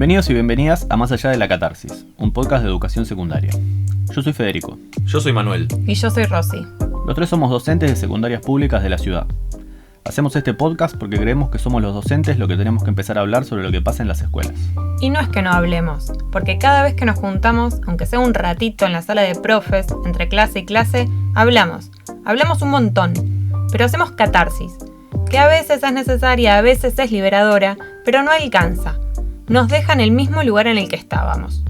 Bienvenidos y bienvenidas a Más allá de la catarsis, un podcast de educación secundaria. Yo soy Federico. Yo soy Manuel. Y yo soy Rosy. Los tres somos docentes de secundarias públicas de la ciudad. Hacemos este podcast porque creemos que somos los docentes los que tenemos que empezar a hablar sobre lo que pasa en las escuelas. Y no es que no hablemos, porque cada vez que nos juntamos, aunque sea un ratito en la sala de profes, entre clase y clase, hablamos un montón, pero hacemos catarsis, que a veces es necesaria, a veces es liberadora, pero no alcanza. Nos deja en el mismo lugar en el que estábamos.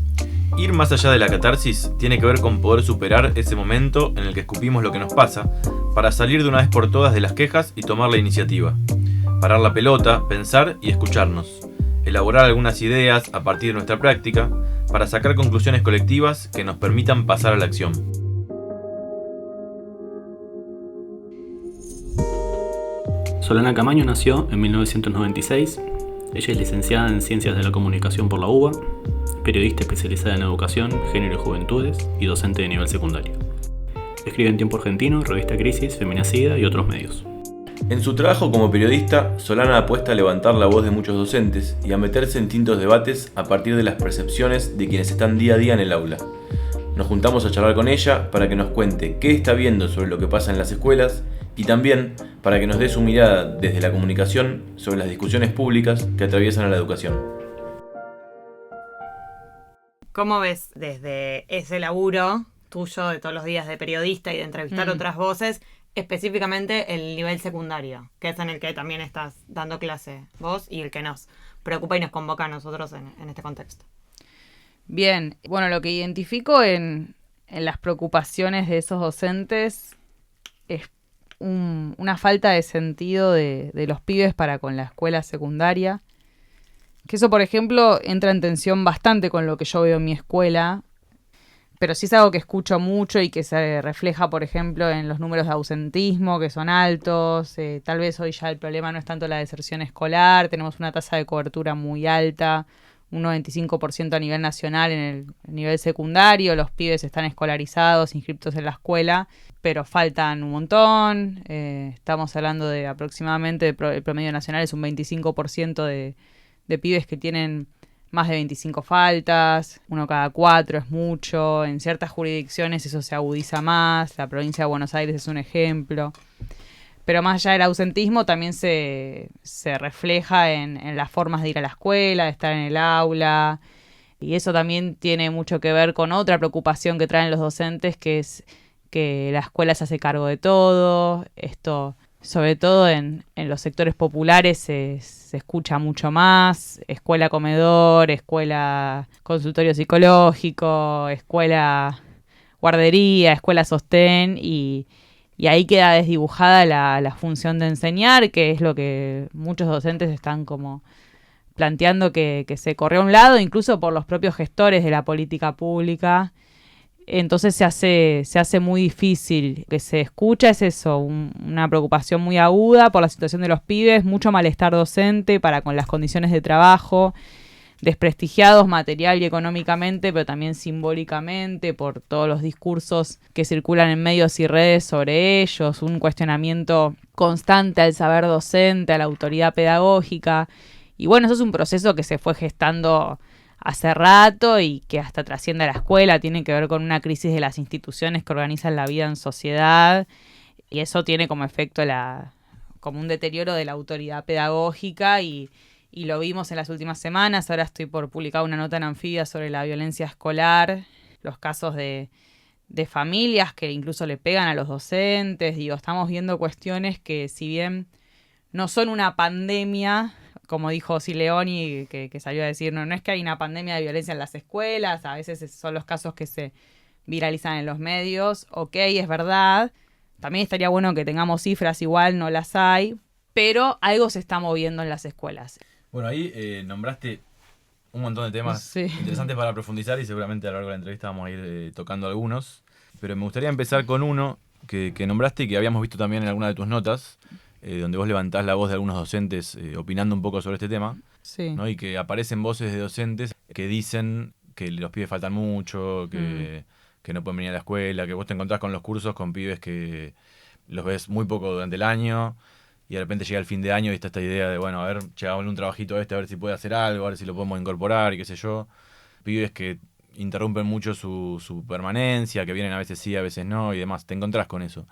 Ir más allá de la catarsis tiene que ver con poder superar ese momento en el que escupimos lo que nos pasa, para salir de una vez por todas de las quejas y tomar la iniciativa. Parar la pelota, pensar y escucharnos. Elaborar algunas ideas a partir de nuestra práctica, para sacar conclusiones colectivas que nos permitan pasar a la acción. Solana Camaño nació en 1996. Ella es licenciada en Ciencias de la Comunicación por la UBA, periodista especializada en educación, género y juventudes y docente de nivel secundario. Escribe en Tiempo Argentino, Revista Crisis, Feminacida y otros medios. En su trabajo como periodista, Solana apuesta a levantar la voz de muchos docentes y a meterse en distintos debates a partir de las percepciones de quienes están día a día en el aula. Nos juntamos a charlar con ella para que nos cuente qué está viendo sobre lo que pasa en las escuelas y también para que nos dé su mirada desde la comunicación sobre las discusiones públicas que atraviesan a la educación. ¿Cómo ves desde ese laburo tuyo de todos los días de periodista y de entrevistar otras voces, específicamente el nivel secundario, que es en el que también estás dando clase vos y el que nos preocupa y nos convoca a nosotros en este contexto? Bien, bueno, lo que identifico en las preocupaciones de esos docentes es una falta de sentido de los pibes para con la escuela secundaria. Que eso, por ejemplo, entra en tensión bastante con lo que yo veo en mi escuela, pero sí es algo que escucho mucho y que se refleja, por ejemplo, en los números de ausentismo, que son altos. Tal vez hoy ya el problema no es tanto la deserción escolar, tenemos una tasa de cobertura muy alta, un 95% a nivel nacional en el nivel secundario, los pibes están escolarizados, inscriptos en la escuela, pero faltan un montón. Estamos hablando de aproximadamente, el promedio nacional es un 25% de pibes que tienen más de 25 faltas, 1 cada 4 es mucho, en ciertas jurisdicciones eso se agudiza más, la provincia de Buenos Aires es un ejemplo. Pero más allá del ausentismo también se refleja en las formas de ir a la escuela, de estar en el aula, y eso también tiene mucho que ver con otra preocupación que traen los docentes, que es que la escuela se hace cargo de todo. Esto, sobre todo en los sectores populares, se escucha mucho más: escuela comedor, escuela consultorio psicológico, escuela guardería, escuela sostén, y ahí queda desdibujada la función de enseñar, que es lo que muchos docentes están como planteando que se corrió a un lado, incluso por los propios gestores de la política pública. Entonces se hace muy difícil. Que se escucha es eso, una preocupación muy aguda por la situación de los pibes, mucho malestar docente para con las condiciones de trabajo, desprestigiados material y económicamente, pero también simbólicamente por todos los discursos que circulan en medios y redes sobre ellos, un cuestionamiento constante al saber docente, a la autoridad pedagógica. Y bueno, eso es un proceso que se fue gestando hace rato y que hasta trasciende a la escuela, tiene que ver con una crisis de las instituciones que organizan la vida en sociedad, y eso tiene como efecto como un deterioro de la autoridad pedagógica, y lo vimos en las últimas semanas. Ahora estoy por publicar una nota en Anfibia sobre la violencia escolar, los casos de familias que incluso le pegan a los docentes. Estamos viendo cuestiones que, si bien no son una pandemia, como dijo Sileoni, que salió a decir, no es que hay una pandemia de violencia en las escuelas, a veces son los casos que se viralizan en los medios. Ok, es verdad, también estaría bueno que tengamos cifras, igual no las hay, pero algo se está moviendo en las escuelas. Bueno, ahí nombraste un montón de temas interesantes para profundizar, y seguramente a lo largo de la entrevista vamos a ir tocando algunos. Pero me gustaría empezar con uno que nombraste y que habíamos visto también en alguna de tus notas, donde vos levantás la voz de algunos docentes opinando un poco sobre este tema, sí, ¿no? Y que aparecen voces de docentes que dicen que los pibes faltan mucho, que no pueden venir a la escuela, que vos te encontrás con los cursos con pibes que los ves muy poco durante el año, y de repente llega el fin de año y está esta idea de, bueno, a ver, hagámosle un trabajito a ver si puede hacer algo, a ver si lo podemos incorporar y qué sé yo. Pibes que interrumpen mucho su permanencia, que vienen a veces sí, a veces no y demás. Te encontrás con eso.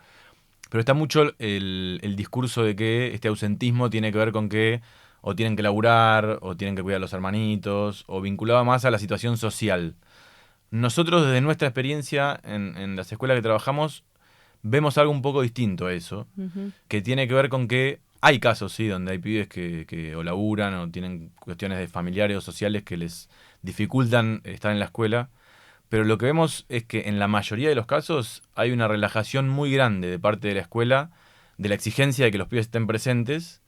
Pero está mucho el discurso de que este ausentismo tiene que ver con que o tienen que laburar, o tienen que cuidar a los hermanitos, o vinculado más a la situación social. Nosotros, desde nuestra experiencia en las escuelas que trabajamos, vemos algo un poco distinto a eso, que tiene que ver con que hay casos, sí, donde hay pibes que o laburan o tienen cuestiones de familiares o sociales que les dificultan estar en la escuela, pero lo que vemos es que en la mayoría de los casos hay una relajación muy grande de parte de la escuela, de la exigencia de que los pibes estén presentes,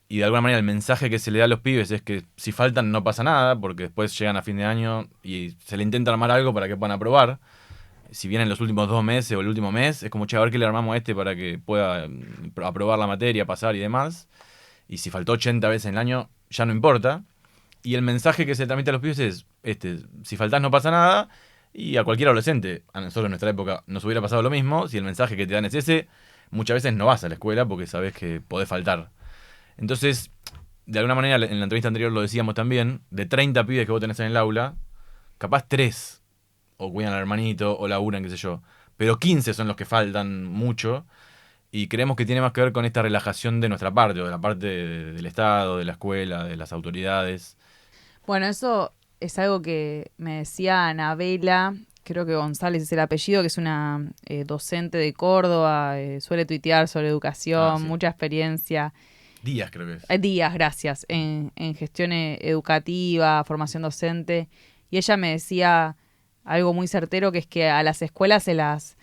y de alguna manera el mensaje que se le da a los pibes es que si faltan no pasa nada, porque después llegan a fin de año y se le intenta armar algo para que puedan aprobar. Si vienen los últimos 2 meses o el último mes, es como, che, a ver qué le armamos a este para que pueda aprobar la materia, pasar y demás. Y si faltó 80 veces en el año, ya no importa. Y el mensaje que se transmite a los pibes es, si faltás no pasa nada. Y a cualquier adolescente, a nosotros en nuestra época nos hubiera pasado lo mismo. Si el mensaje que te dan es ese, muchas veces no vas a la escuela porque sabes que podés faltar. Entonces, de alguna manera, en la entrevista anterior lo decíamos también, de 30 pibes que vos tenés en el aula, capaz 3 o cuidan al hermanito o laburan, qué sé yo, pero 15 son los que faltan mucho, y creemos que tiene más que ver con esta relajación de nuestra parte, o de la parte del Estado, de la escuela, de las autoridades. Bueno, eso es algo que me decía Anabela, creo que González es el apellido, que es una docente de Córdoba, suele tuitear sobre educación, sí. Mucha experiencia. Díaz creo que es. Díaz, gracias, en gestión educativa, formación docente. Y ella me decía algo muy certero, que es que a las escuelas se las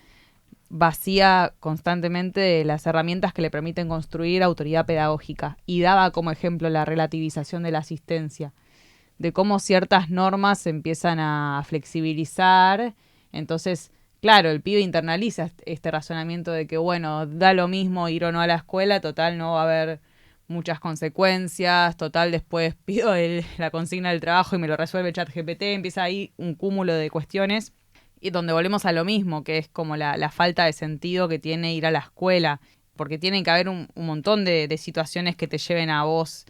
vacía constantemente de las herramientas que le permiten construir autoridad pedagógica. Y daba como ejemplo la relativización de la asistencia, de cómo ciertas normas se empiezan a flexibilizar. Entonces, claro, el pibe internaliza este razonamiento de que, bueno, da lo mismo ir o no a la escuela, total no va a haber muchas consecuencias, total después pido la consigna del trabajo y me lo resuelve ChatGPT, empieza ahí un cúmulo de cuestiones y donde volvemos a lo mismo, que es como la falta de sentido que tiene ir a la escuela, porque tiene que haber un montón de situaciones que te lleven a vos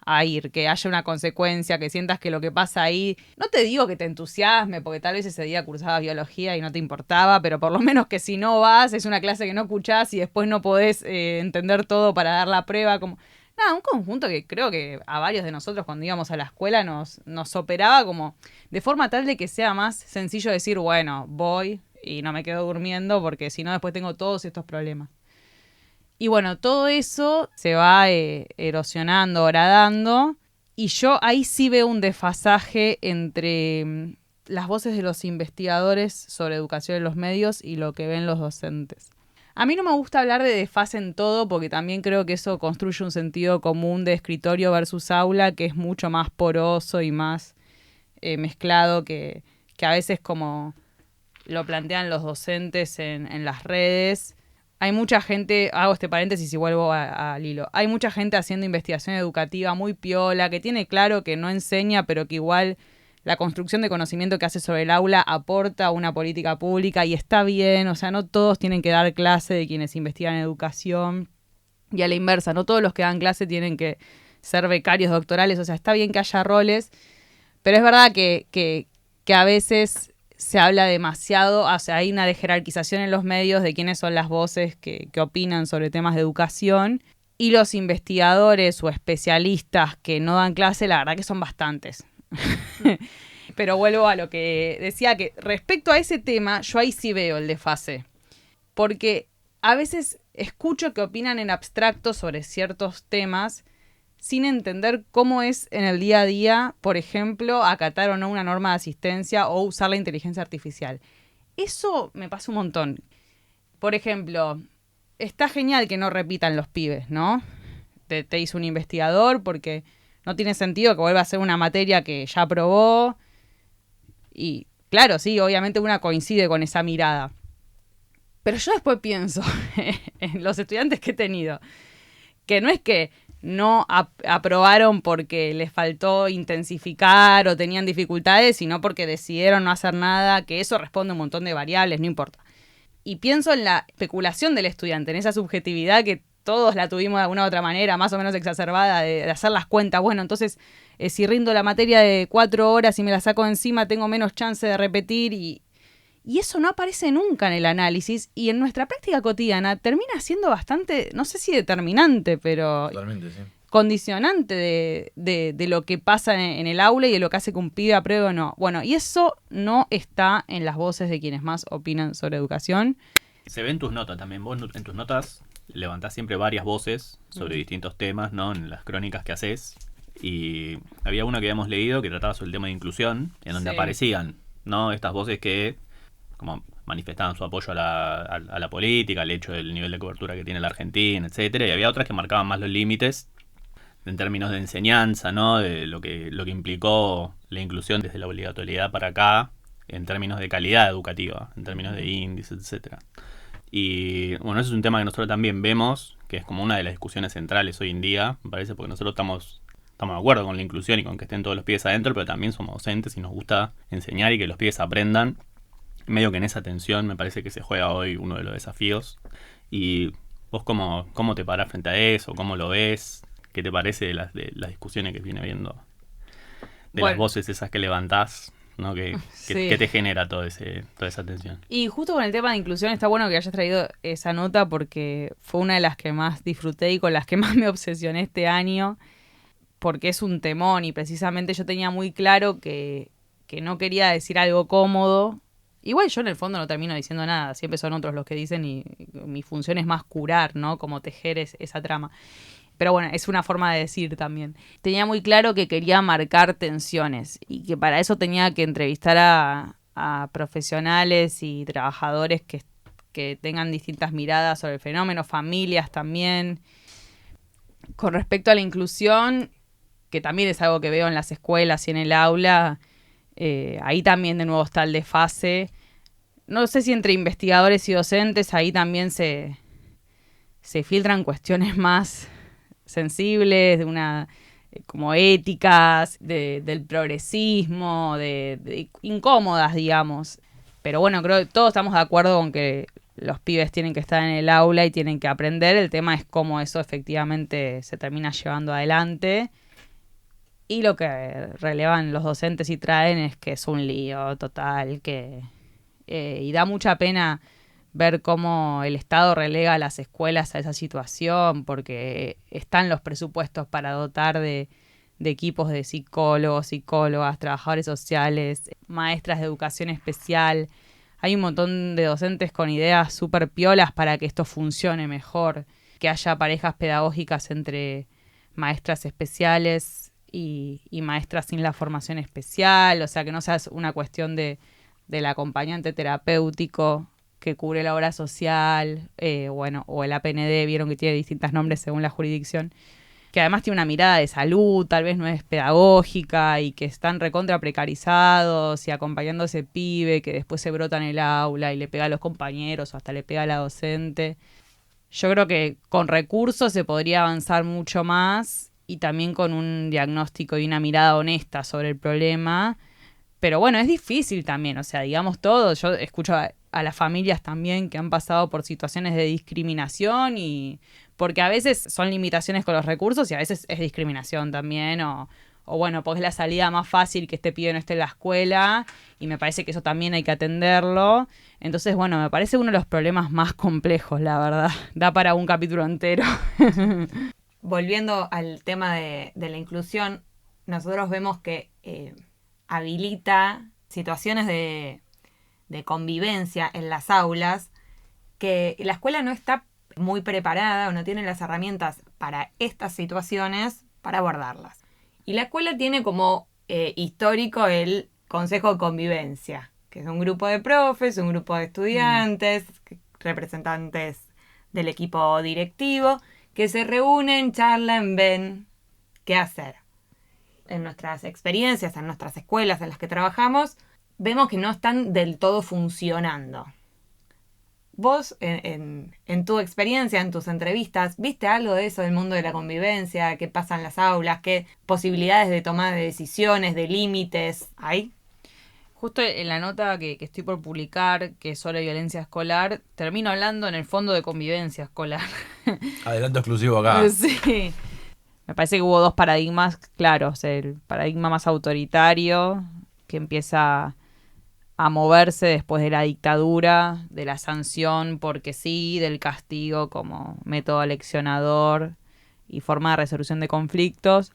a ir, que haya una consecuencia, que sientas que lo que pasa ahí, no te digo que te entusiasme, porque tal vez ese día cursabas biología y no te importaba, pero por lo menos que si no vas, es una clase que no escuchás y después no podés entender todo para dar la prueba, como... Nada, un conjunto que creo que a varios de nosotros cuando íbamos a la escuela nos operaba como de forma tal de que sea más sencillo decir, bueno, voy y no me quedo durmiendo porque si no después tengo todos estos problemas. Y bueno, todo eso se va erosionando, horadando, y yo ahí sí veo un desfasaje entre las voces de los investigadores sobre educación en los medios y lo que ven los docentes. A mí no me gusta hablar de desfase en todo porque también creo que eso construye un sentido común de escritorio versus aula que es mucho más poroso y más mezclado que a veces como lo plantean los docentes en las redes. Hay mucha gente, hago este paréntesis y vuelvo al hilo, hay mucha gente haciendo investigación educativa muy piola, que tiene claro que no enseña, pero que igual la construcción de conocimiento que hace sobre el aula aporta a una política pública y está bien, o sea, no todos tienen que dar clase de quienes investigan educación, y a la inversa, no todos los que dan clase tienen que ser becarios doctorales, o sea, está bien que haya roles, pero es verdad que a veces se habla demasiado, o sea, hay una jerarquización en los medios de quiénes son las voces que opinan sobre temas de educación, y los investigadores o especialistas que no dan clase, la verdad que son bastantes. Pero vuelvo a lo que decía, que respecto a ese tema, yo ahí sí veo el desfase. Porque a veces escucho que opinan en abstracto sobre ciertos temas sin entender cómo es en el día a día, por ejemplo, acatar o no una norma de asistencia o usar la inteligencia artificial. Eso me pasa un montón. Por ejemplo, está genial que no repitan los pibes, ¿no? Te hizo un investigador porque no tiene sentido que vuelva a ser una materia que ya aprobó. Y claro, sí, obviamente una coincide con esa mirada. Pero yo después pienso en los estudiantes que he tenido, que no es que no aprobaron porque les faltó intensificar o tenían dificultades, sino porque decidieron no hacer nada, que eso responde a un montón de variables, no importa. Y pienso en la especulación del estudiante, en esa subjetividad que todos la tuvimos de alguna u otra manera, más o menos exacerbada, de hacer las cuentas. Bueno, entonces, si rindo la materia de 4 horas y me la saco encima, tengo menos chance de repetir y eso no aparece nunca en el análisis y en nuestra práctica cotidiana termina siendo bastante, no sé si determinante, pero Totalmente, sí. condicionante de lo que pasa en el aula y de lo que hace que un pibe apruebe o no. Bueno, y eso no está en las voces de quienes más opinan sobre educación. Se ve en tus notas también. Vos en tus notas levantás siempre varias voces sobre distintos temas, ¿no? En las crónicas que haces. Y había una que habíamos leído que trataba sobre el tema de inclusión, en donde Sí. aparecían, ¿no? Estas voces que como manifestaban su apoyo a la política, al hecho del nivel de cobertura que tiene la Argentina, etcétera. Y había otras que marcaban más los límites en términos de enseñanza, ¿no? De lo que implicó la inclusión desde la obligatoriedad para acá, en términos de calidad educativa, en términos de índices, etcétera. Y bueno, eso es un tema que nosotros también vemos, que es como una de las discusiones centrales hoy en día, me parece, porque nosotros estamos de acuerdo con la inclusión y con que estén todos los pibes adentro, pero también somos docentes y nos gusta enseñar y que los pibes aprendan. Medio que en esa tensión me parece que se juega hoy uno de los desafíos. Y vos cómo te parás frente a eso, cómo lo ves, qué te parece de las discusiones que viene habiendo, de las voces esas que levantás, ¿no? Sí. ¿Qué te genera toda esa tensión? Y justo con el tema de inclusión está bueno que hayas traído esa nota porque fue una de las que más disfruté y con las que más me obsesioné este año, porque es un temón y precisamente yo tenía muy claro que no quería decir algo cómodo. Igual yo en el fondo no termino diciendo nada, siempre son otros los que dicen y mi función es más curar, ¿no? Como tejer esa trama. Pero bueno, es una forma de decir también. Tenía muy claro que quería marcar tensiones y que para eso tenía que entrevistar a profesionales y trabajadores que tengan distintas miradas sobre el fenómeno, familias también. Con respecto a la inclusión, que también es algo que veo en las escuelas y en el aula, ahí también de nuevo está el desfase. No sé si entre investigadores y docentes ahí también se filtran cuestiones más sensibles, como éticas, del progresismo, de incómodas, digamos. Pero bueno, creo que todos estamos de acuerdo con que los pibes tienen que estar en el aula y tienen que aprender. El tema es cómo eso efectivamente se termina llevando adelante. Y lo que relevan los docentes y traen es que es un lío total, y da mucha pena ver cómo el Estado relega a las escuelas a esa situación, porque están los presupuestos para dotar de equipos de psicólogos, psicólogas, trabajadores sociales, maestras de educación especial. Hay un montón de docentes con ideas súper piolas para que esto funcione mejor, que haya parejas pedagógicas entre maestras especiales y maestras sin la formación especial, o sea, que no sea una cuestión del acompañante terapéutico que cubre la obra social, o el APND, vieron que tiene distintos nombres según la jurisdicción, que además tiene una mirada de salud, tal vez no es pedagógica, y que están recontra precarizados y acompañando a ese pibe que después se brota en el aula y le pega a los compañeros o hasta le pega a la docente. Yo creo que con recursos se podría avanzar mucho más y también con un diagnóstico y una mirada honesta sobre el problema. Pero bueno, es difícil también, o sea, digamos todo. Yo escucho a las familias también que han pasado por situaciones de discriminación, y porque a veces son limitaciones con los recursos y a veces es discriminación también, o bueno, pues es la salida más fácil que este pibe no esté en la escuela, y me parece que eso también hay que atenderlo. Entonces, bueno, me parece uno de los problemas más complejos, la verdad. Da para un capítulo entero. Volviendo al tema de la inclusión, nosotros vemos que habilita situaciones de convivencia en las aulas, que la escuela no está muy preparada o no tiene las herramientas para estas situaciones para abordarlas. Y la escuela tiene como histórico el Consejo de Convivencia, que es un grupo de profes, un grupo de estudiantes, representantes del equipo directivo, que se reúnen, charlan, ven qué hacer. En nuestras experiencias, en nuestras escuelas en las que trabajamos, vemos que no están del todo funcionando. Vos, en tu experiencia, en tus entrevistas, ¿viste algo de eso del mundo de la convivencia? ¿Qué pasa en las aulas? ¿Qué posibilidades de toma de decisiones, de límites hay? Justo en la nota que estoy por publicar, que es sobre violencia escolar, termino hablando en el fondo de convivencia escolar. Adelanto exclusivo acá. Sí. Me parece que hubo dos paradigmas claros. El paradigma más autoritario, que empieza a moverse después de la dictadura, de la sanción porque sí, del castigo como método leccionador y forma de resolución de conflictos.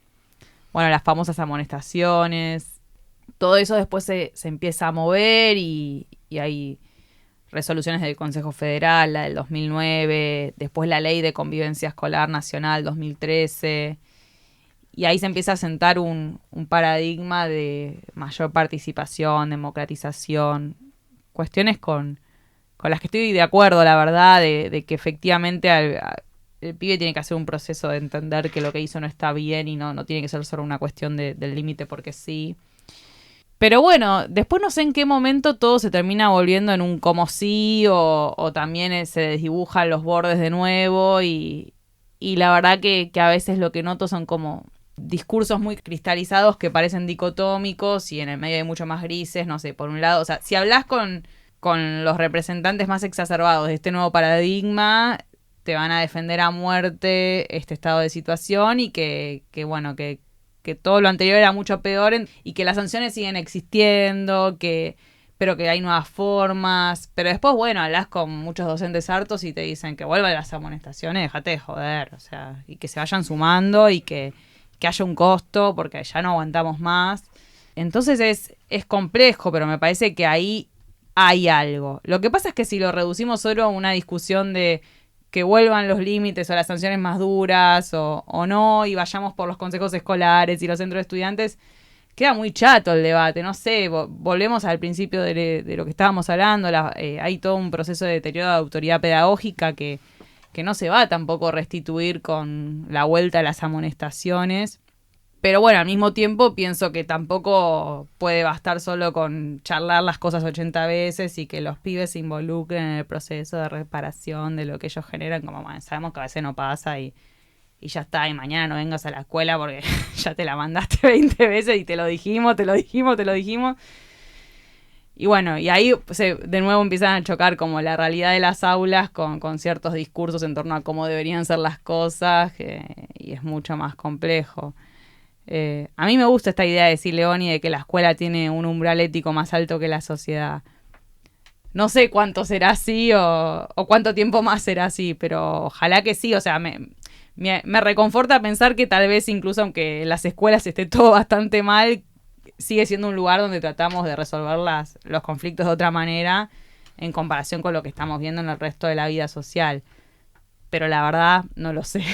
Bueno, las famosas amonestaciones. Todo eso después se empieza a mover y hay resoluciones del Consejo Federal, la del 2009, después la Ley de Convivencia Escolar Nacional 2013, y ahí se empieza a sentar un paradigma de mayor participación, democratización, cuestiones con las que estoy de acuerdo, la verdad, de que efectivamente el pibe tiene que hacer un proceso de entender que lo que hizo no está bien y no tiene que ser solo una cuestión del límite porque sí. Pero bueno, después no sé en qué momento todo se termina volviendo en un como sí o también se desdibujan los bordes de nuevo y la verdad que a veces lo que noto son como discursos muy cristalizados que parecen dicotómicos y en el medio hay mucho más grises, no sé, por un lado, o sea, si hablas con los representantes más exacerbados de este nuevo paradigma, te van a defender a muerte este estado de situación y que todo lo anterior era mucho peor y que las sanciones siguen existiendo, pero que hay nuevas formas. Pero después, bueno, hablas con muchos docentes hartos y te dicen que vuelvan las amonestaciones, déjate de joder, o sea, y que se vayan sumando y que haya un costo porque ya no aguantamos más. Entonces es complejo, pero me parece que ahí hay algo. Lo que pasa es que si lo reducimos solo a una discusión de que vuelvan los límites o las sanciones más duras o no, y vayamos por los consejos escolares y los centros de estudiantes, queda muy chato el debate, no sé, volvemos al principio de lo que estábamos hablando, hay todo un proceso de deterioro de autoridad pedagógica que no se va tampoco a restituir con la vuelta a las amonestaciones. Pero bueno, al mismo tiempo pienso que tampoco puede bastar solo con charlar las cosas 80 veces y que los pibes se involucren en el proceso de reparación de lo que ellos generan, como bueno, sabemos que a veces no pasa y ya está, y mañana no vengas a la escuela porque ya te la mandaste 20 veces y te lo dijimos. Y bueno, y ahí de nuevo empiezan a chocar como la realidad de las aulas con ciertos discursos en torno a cómo deberían ser las cosas y es mucho más complejo. A mí me gusta esta idea de Leoni de que la escuela tiene un umbral ético más alto que la sociedad. No sé cuánto será así o cuánto tiempo más será así, pero ojalá que sí. O sea, me reconforta pensar que tal vez incluso aunque en las escuelas esté todo bastante mal, sigue siendo un lugar donde tratamos de resolver los conflictos de otra manera en comparación con lo que estamos viendo en el resto de la vida social. Pero la verdad, no lo sé.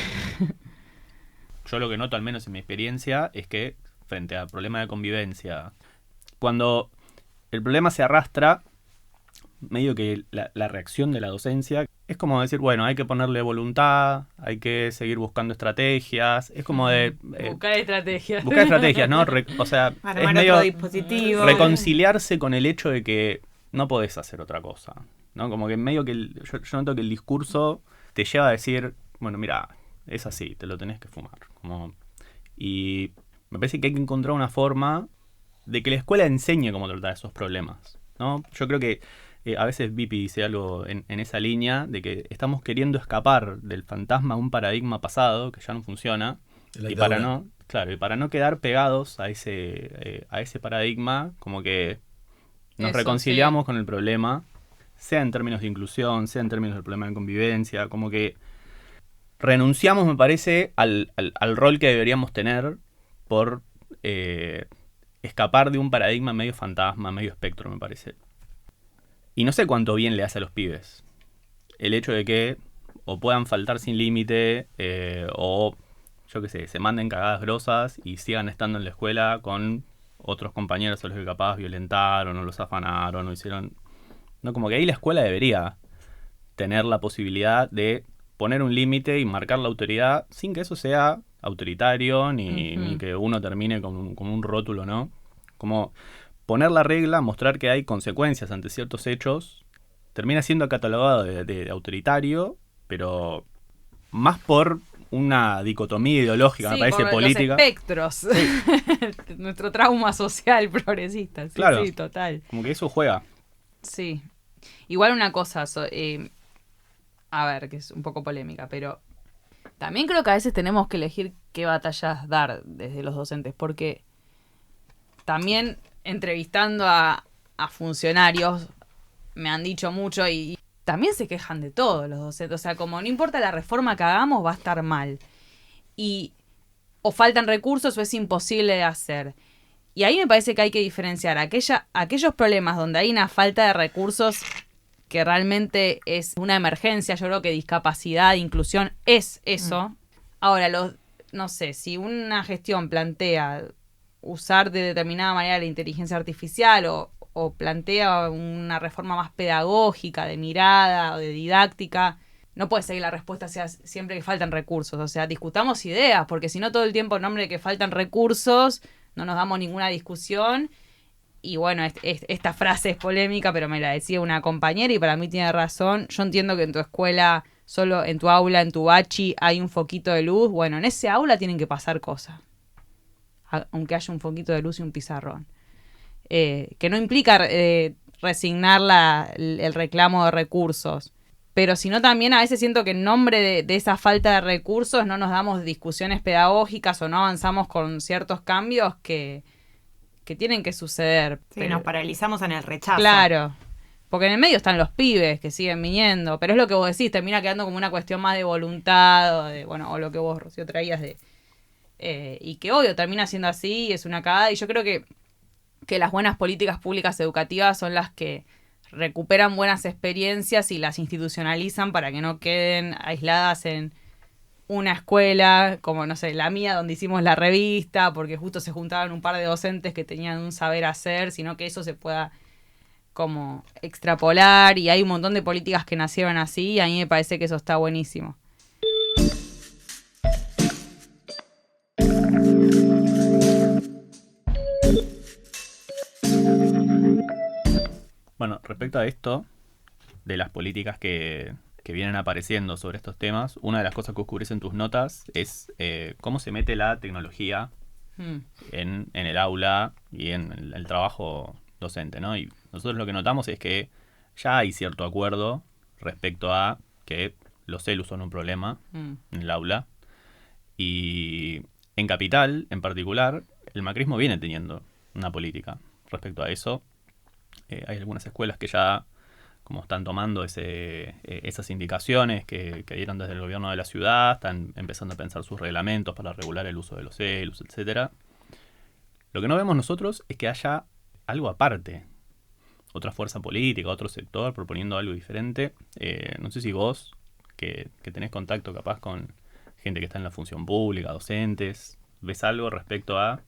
Yo lo que noto, al menos en mi experiencia, es que frente al problema de convivencia, cuando el problema se arrastra, medio que la reacción de la docencia es como decir, bueno, hay que ponerle voluntad, hay que seguir buscando estrategias, es como de... buscar estrategias. Buscar estrategias, ¿no? O sea, armar es medio otro dispositivo. reconciliarse con el hecho de que no podés hacer otra cosa, ¿no? Como que medio que yo noto que el discurso te lleva a decir, bueno, mira, es así, te lo tenés que fumar. Y me parece que hay que encontrar una forma de que la escuela enseñe cómo tratar esos problemas, ¿no? Yo creo que a veces Vipi dice algo en esa línea de que estamos queriendo escapar del fantasma de un paradigma pasado que ya no funciona y para no quedar pegados a ese paradigma, como que nos reconciliamos con el problema, sea en términos de inclusión, sea en términos del problema de convivencia, como que renunciamos, me parece, al rol que deberíamos tener por escapar de un paradigma medio fantasma, medio espectro, me parece. Y no sé cuánto bien le hace a los pibes el hecho de que o puedan faltar sin límite o, yo qué sé, se manden cagadas grosas y sigan estando en la escuela con otros compañeros a los que capaz violentaron o los afanaron o hicieron... No, como que ahí la escuela debería tener la posibilidad de poner un límite y marcar la autoridad sin que eso sea autoritario ni que uno termine con un rótulo, ¿no? Como poner la regla, mostrar que hay consecuencias ante ciertos hechos, termina siendo catalogado de autoritario, pero más por una dicotomía ideológica, me parece, por política. Los espectros. Nuestro trauma social progresista. Sí, Claro. sí, total. Como que eso juega. Sí. Igual una cosa, a ver, que es un poco polémica, pero también creo que a veces tenemos que elegir qué batallas dar desde los docentes, porque también entrevistando a funcionarios me han dicho mucho y también se quejan de todo los docentes. O sea, como no importa la reforma que hagamos, va a estar mal. Y o faltan recursos o es imposible de hacer. Y ahí me parece que hay que diferenciar aquellos problemas donde hay una falta de recursos que realmente es una emergencia. Yo creo que discapacidad, inclusión es eso. Ahora, no sé, si una gestión plantea usar de determinada manera la inteligencia artificial o plantea una reforma más pedagógica, de mirada o de didáctica, no puede ser que la respuesta sea siempre que faltan recursos. O sea, discutamos ideas, porque si no todo el tiempo en nombre de que faltan recursos no nos damos ninguna discusión. Y bueno, esta frase es polémica, pero me la decía una compañera y para mí tiene razón. Yo entiendo que en tu escuela, solo en tu aula, en tu bachi, hay un foquito de luz. Bueno, en ese aula tienen que pasar cosas, aunque haya un foquito de luz y un pizarrón. Que no implica resignar el reclamo de recursos, pero sino también a veces siento que en nombre de esa falta de recursos no nos damos discusiones pedagógicas o no avanzamos con ciertos cambios que tienen que suceder. Sí, pero nos paralizamos en el rechazo. claro, porque en el medio están los pibes que siguen viniendo, pero es lo que vos decís, termina quedando como una cuestión más de voluntad o lo que vos, Rocío, traías y que obvio termina siendo así, es una cagada, y yo creo que las buenas políticas públicas educativas son las que recuperan buenas experiencias y las institucionalizan para que no queden aisladas en una escuela, como, no sé, la mía, donde hicimos la revista, porque justo se juntaban un par de docentes que tenían un saber hacer, sino que eso se pueda como extrapolar, y hay un montón de políticas que nacieron así, y a mí me parece que eso está buenísimo. Bueno, respecto a esto, de las políticas que vienen apareciendo sobre estos temas, una de las cosas que oscurece en tus notas es cómo se mete la tecnología en el aula y en el trabajo docente, ¿no? Y nosotros lo que notamos es que ya hay cierto acuerdo respecto a que los celus son un problema en el aula. Y en Capital, en particular, el macrismo viene teniendo una política respecto a eso. Hay algunas escuelas que ya como están tomando esas indicaciones que dieron desde el gobierno de la ciudad, están empezando a pensar sus reglamentos para regular el uso de los celus, etcétera. Lo que no vemos nosotros es que haya algo aparte, otra fuerza política, otro sector proponiendo algo diferente. No sé si vos, que tenés contacto capaz con gente que está en la función pública, docentes, ves algo respecto a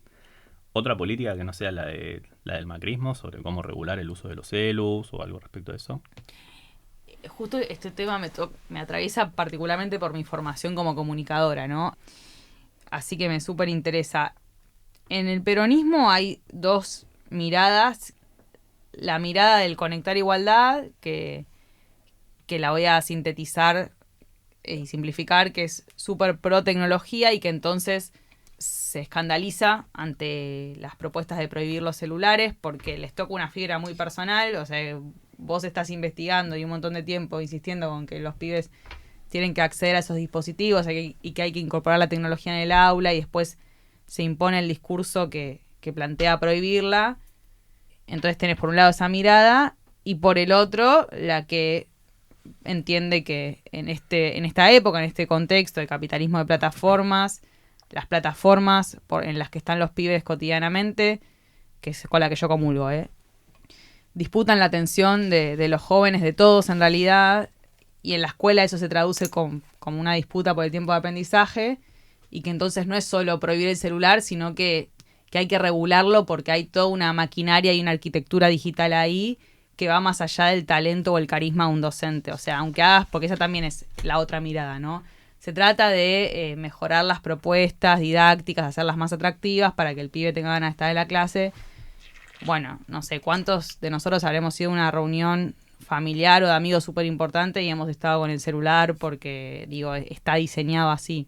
otra política que no sea la del macrismo sobre cómo regular el uso de los celus o algo respecto a eso. Justo este tema me atraviesa particularmente por mi formación como comunicadora, ¿no? Así que me súper interesa. En el peronismo hay dos miradas. La mirada del conectar igualdad, que la voy a sintetizar y simplificar, que es súper pro tecnología y que entonces se escandaliza ante las propuestas de prohibir los celulares porque les toca una fibra muy personal. O sea, vos estás investigando y un montón de tiempo insistiendo con que los pibes tienen que acceder a esos dispositivos y que hay que incorporar la tecnología en el aula, y después se impone el discurso que plantea prohibirla. Entonces tenés por un lado esa mirada y por el otro la que entiende que en esta época, en este contexto de capitalismo de plataformas, las plataformas en las que están los pibes cotidianamente, que es con la que yo comulgo, disputan la atención de los jóvenes, de todos en realidad, y en la escuela eso se traduce como una disputa por el tiempo de aprendizaje, y que entonces no es solo prohibir el celular, sino que hay que regularlo porque hay toda una maquinaria y una arquitectura digital ahí que va más allá del talento o el carisma de un docente. O sea, aunque hagas, porque esa también es la otra mirada, ¿no? Se trata de mejorar las propuestas didácticas, hacerlas más atractivas para que el pibe tenga ganas de estar en la clase. Bueno, no sé cuántos de nosotros habremos ido a una reunión familiar o de amigos súper importante y hemos estado con el celular porque, digo, está diseñado así.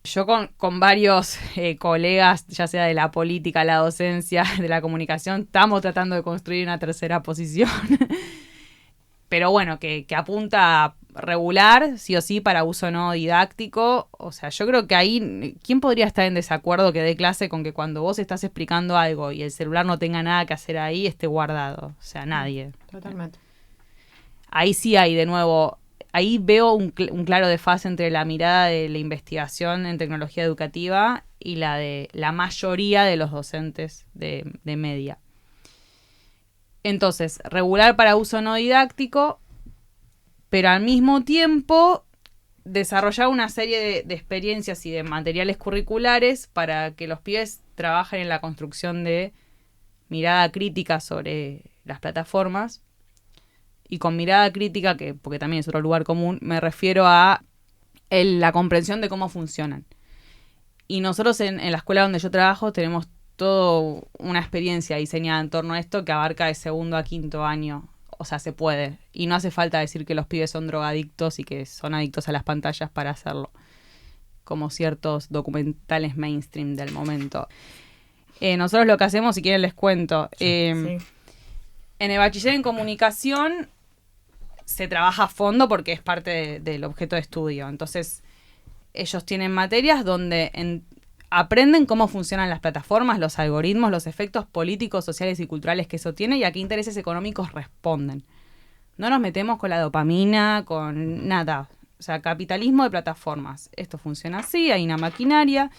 Yo con varios colegas, ya sea de la política, la docencia, de la comunicación, estamos tratando de construir una tercera posición. Pero bueno, que apunta a regular, sí o sí, para uso no didáctico. O sea, yo creo que ahí, ¿quién podría estar en desacuerdo que dé clase con que cuando vos estás explicando algo y el celular no tenga nada que hacer ahí, esté guardado? O sea, nadie. Totalmente. Ahí sí hay, de nuevo, ahí veo un claro desfase entre la mirada de la investigación en tecnología educativa y la de la mayoría de los docentes de media. Entonces, regular para uso no didáctico, pero al mismo tiempo desarrollar una serie de experiencias y de materiales curriculares para que los pibes trabajen en la construcción de mirada crítica sobre las plataformas. Y con mirada crítica, porque también es otro lugar común, me refiero a la comprensión de cómo funcionan. Y nosotros en la escuela donde yo trabajo tenemos toda una experiencia diseñada en torno a esto que abarca de 2º a 5º año. O sea, se puede. Y no hace falta decir que los pibes son drogadictos y que son adictos a las pantallas para hacerlo. Como ciertos documentales mainstream del momento. Nosotros lo que hacemos, si quieren les cuento. Sí. En el bachiller en comunicación se trabaja a fondo porque es parte del objeto de estudio. Entonces, ellos tienen materias donde aprenden cómo funcionan las plataformas, los algoritmos, los efectos políticos, sociales y culturales que eso tiene y a qué intereses económicos responden. No nos metemos con la dopamina, con nada. O sea, capitalismo de plataformas. Esto funciona así, hay una maquinaria,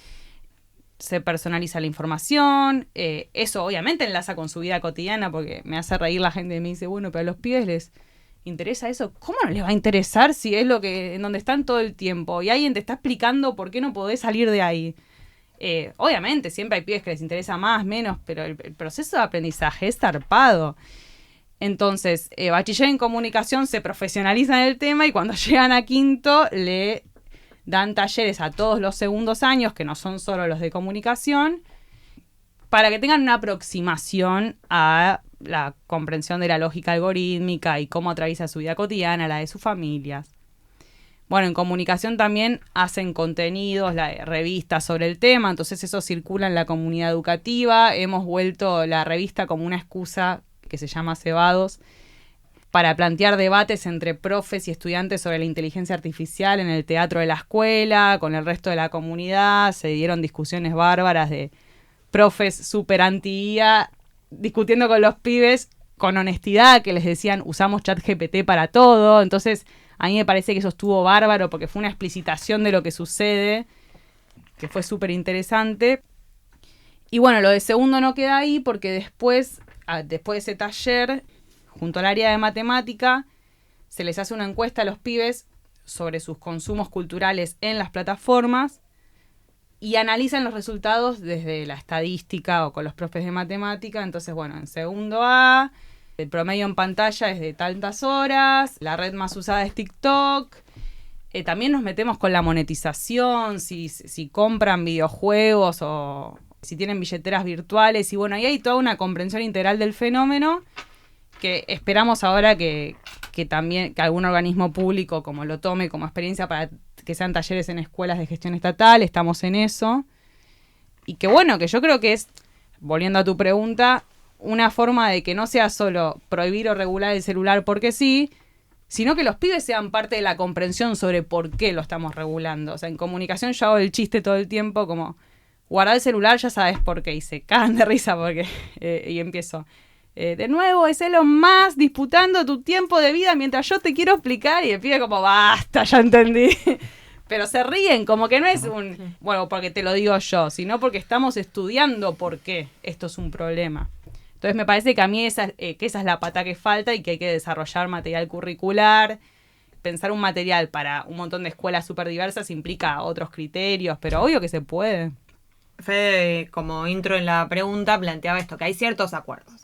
se personaliza la información. Eso obviamente enlaza con su vida cotidiana porque me hace reír la gente y me dice, bueno, pero a los pibes les interesa eso. ¿Cómo no les va a interesar si es en donde están todo el tiempo? Y alguien te está explicando por qué no podés salir de ahí. Obviamente, siempre hay pibes que les interesa más, menos, pero el proceso de aprendizaje es zarpado. Entonces, bachiller en comunicación se profesionaliza en el tema y cuando llegan a 5º le dan talleres a todos los 2º años, que no son solo los de comunicación, para que tengan una aproximación a la comprensión de la lógica algorítmica y cómo atraviesa su vida cotidiana, la de sus familias. Bueno, en comunicación también hacen contenidos, revistas sobre el tema, entonces eso circula en la comunidad educativa. Hemos vuelto la revista como una excusa que se llama Cebados para plantear debates entre profes y estudiantes sobre la inteligencia artificial en el teatro de la escuela, con el resto de la comunidad. Se dieron discusiones bárbaras de profes súper anti-IA, discutiendo con los pibes con honestidad, que les decían usamos ChatGPT para todo. Entonces a mí me parece que eso estuvo bárbaro porque fue una explicitación de lo que sucede, que fue súper interesante. Y bueno, lo de 2º no queda ahí porque después de ese taller, junto al área de matemática, se les hace una encuesta a los pibes sobre sus consumos culturales en las plataformas y analizan los resultados desde la estadística o con los profes de matemática. Entonces, bueno, en 2º A, el promedio en pantalla es de tantas horas, la red más usada es TikTok. También nos metemos con la monetización, si compran videojuegos o si tienen billeteras virtuales. Y bueno, ahí hay toda una comprensión integral del fenómeno que esperamos ahora que también que algún organismo público como lo tome como experiencia para que sean talleres en escuelas de gestión estatal. Estamos en eso. Y que bueno, que yo creo que es, volviendo a tu pregunta, una forma de que no sea solo prohibir o regular el celular porque sí, sino que los pibes sean parte de la comprensión sobre por qué lo estamos regulando. O sea, en comunicación yo hago el chiste todo el tiempo como, guardar el celular ya sabes por qué, y se cagan de risa porque y empiezo. De nuevo, es Elon Musk disputando tu tiempo de vida mientras yo te quiero explicar, y el pibe como, basta, ya entendí. Pero se ríen, como que no es bueno, porque te lo digo yo, sino porque estamos estudiando por qué esto es un problema. Entonces me parece que a mí esa es la pata que falta y que hay que desarrollar material curricular. Pensar un material para un montón de escuelas súper diversas implica otros criterios, pero obvio que se puede. Fede, como intro en la pregunta, planteaba esto, que hay ciertos acuerdos.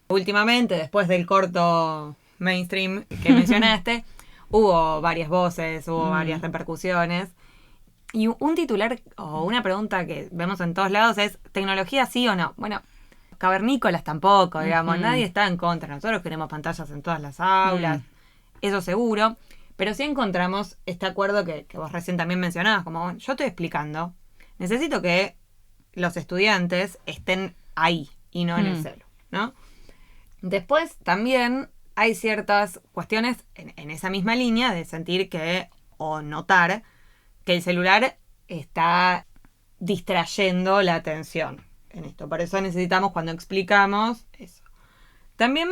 Últimamente, después del corto mainstream que mencionaste, hubo varias voces, hubo varias repercusiones. Y un titular o una pregunta que vemos en todos lados es, ¿tecnología sí o no? Bueno, cavernícolas tampoco, digamos, nadie está en contra. Nosotros queremos pantallas en todas las aulas, eso seguro. Pero sí encontramos este acuerdo que vos recién también mencionabas, como bueno, yo estoy explicando, necesito que los estudiantes estén ahí y no en el celu, ¿no? Después también hay ciertas cuestiones en esa misma línea de sentir que, o notar, que el celular está distrayendo la atención en esto. Por eso necesitamos, cuando explicamos eso. También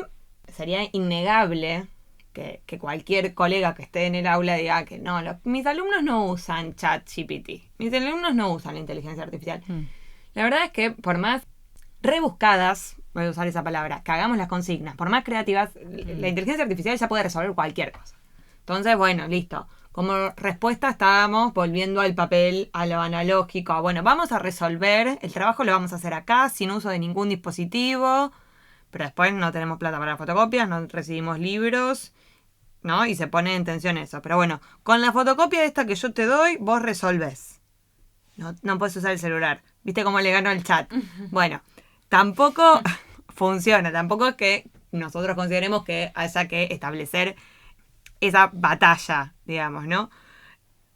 sería innegable que cualquier colega que esté en el aula diga que no, mis alumnos no usan ChatGPT, mis alumnos no usan la inteligencia artificial. La verdad es que por más rebuscadas, voy a usar esa palabra, que hagamos las consignas, por más creativas, la inteligencia artificial ya puede resolver cualquier cosa. Entonces, bueno, listo. Como respuesta estábamos volviendo al papel, a lo analógico. Bueno, vamos a resolver, el trabajo lo vamos a hacer acá, sin uso de ningún dispositivo, pero después no tenemos plata para fotocopias, no recibimos libros, ¿no? Y se pone en tensión eso. Pero bueno, con la fotocopia esta que yo te doy, vos resolvés. No puedes usar el celular. ¿Viste cómo le gano el chat? Bueno, tampoco funciona, tampoco es que nosotros consideremos que haya que establecer esa batalla, digamos, ¿no?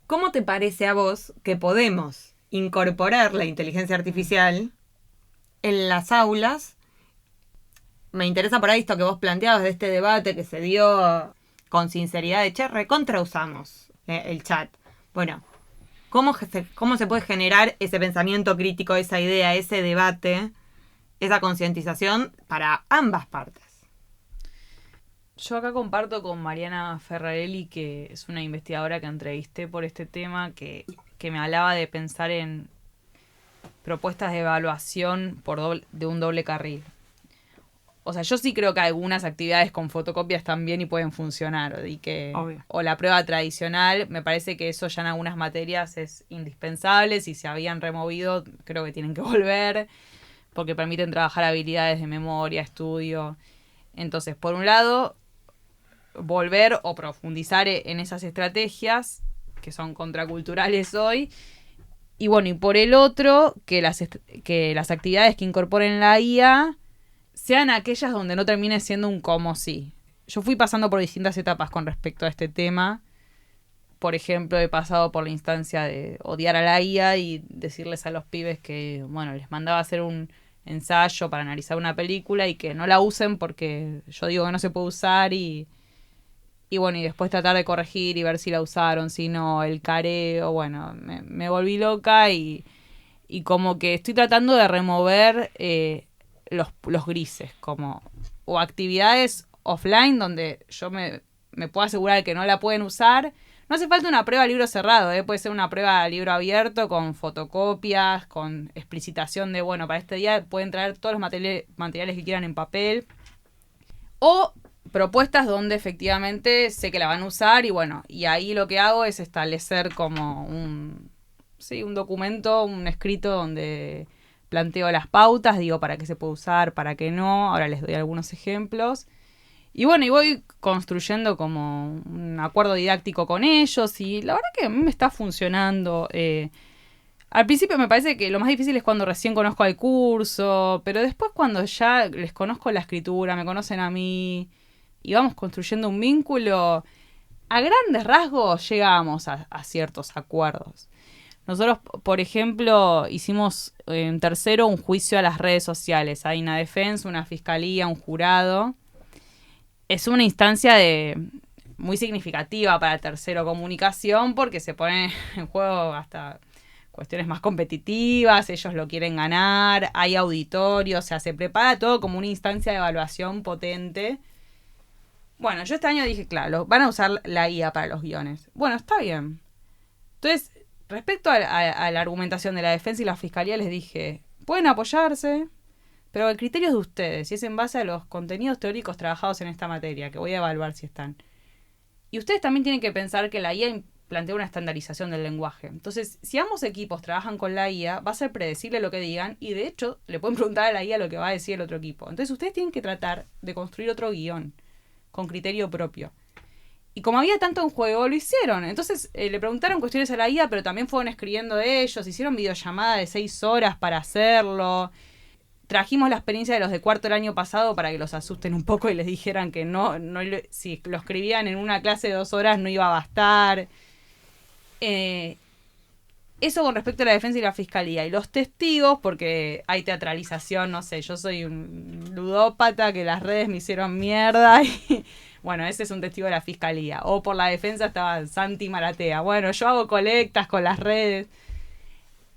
¿Cómo te parece a vos que podemos incorporar la inteligencia artificial en las aulas? Me interesa por ahí esto que vos planteabas de este debate que se dio con sinceridad de che, recontra usamos el chat. Bueno, ¿cómo se puede generar ese pensamiento crítico, esa idea, ese debate, esa concientización para ambas partes? Yo acá comparto con Mariana Ferrarelli, que es una investigadora que entrevisté por este tema, que me hablaba de pensar en propuestas de evaluación de un doble carril. O sea, yo sí creo que algunas actividades con fotocopias también y pueden funcionar. Y que, o la prueba tradicional, me parece que eso ya en algunas materias es indispensable. Si se habían removido, creo que tienen que volver, porque permiten trabajar habilidades de memoria, estudio. Entonces, por un lado, volver o profundizar en esas estrategias que son contraculturales hoy. Y bueno, y por el otro, que las actividades que incorporen la IA sean aquellas donde no termine siendo un como sí. Yo fui pasando por distintas etapas con respecto a este tema. Por ejemplo, he pasado por la instancia de odiar a la IA y decirles a los pibes que, bueno, les mandaba a hacer un ensayo para analizar una película y que no la usen porque yo digo que no se puede usar y bueno, y después tratar de corregir y ver si la usaron, si no, el careo, bueno, me volví loca y como que estoy tratando de remover los grises, como o actividades offline donde yo me puedo asegurar que no la pueden usar. No hace falta una prueba a libro cerrado, puede ser una prueba a libro abierto con fotocopias, con explicitación de, bueno, para este día pueden traer todos los materiales que quieran en papel. O propuestas donde efectivamente sé que la van a usar y bueno, y ahí lo que hago es establecer como un documento, un escrito donde planteo las pautas, digo para qué se puede usar, para qué no, ahora les doy algunos ejemplos. Y bueno, y voy construyendo como un acuerdo didáctico con ellos y la verdad que a mí me está funcionando. Al principio me parece que lo más difícil es cuando recién conozco al curso, pero después cuando ya les conozco la escritura, me conocen a mí y vamos construyendo un vínculo, a grandes rasgos llegamos a ciertos acuerdos. Nosotros, por ejemplo, hicimos en tercero un juicio a las redes sociales. Hay una defensa, una fiscalía, un jurado. Es una instancia muy significativa para tercero comunicación porque se pone en juego hasta cuestiones más competitivas, ellos lo quieren ganar, hay auditorio, o sea, se prepara todo como una instancia de evaluación potente. Bueno, yo este año dije, claro, van a usar la IA para los guiones. Bueno, está bien. Entonces, respecto a la argumentación de la defensa y la fiscalía, les dije, pueden apoyarse, pero el criterio es de ustedes y es en base a los contenidos teóricos trabajados en esta materia, que voy a evaluar si están. Y ustedes también tienen que pensar que la IA plantea una estandarización del lenguaje. Entonces, si ambos equipos trabajan con la IA, va a ser predecible lo que digan y, de hecho, le pueden preguntar a la IA lo que va a decir el otro equipo. Entonces, ustedes tienen que tratar de construir otro guión con criterio propio. Y como había tanto en juego, lo hicieron. Entonces, le preguntaron cuestiones a la IA, pero también fueron escribiendo ellos, hicieron videollamada de 6 horas para hacerlo. trajimos la experiencia de los de cuarto el año pasado para que los asusten un poco y les dijeran que si lo escribían en una clase de 2 horas no iba a bastar. Eso con respecto a la defensa y la fiscalía. Y los testigos, porque hay teatralización, no sé, yo soy un ludópata que las redes me hicieron mierda y bueno, ese es un testigo de la fiscalía. O por la defensa estaba Santi Maratea. Bueno, yo hago colectas con las redes.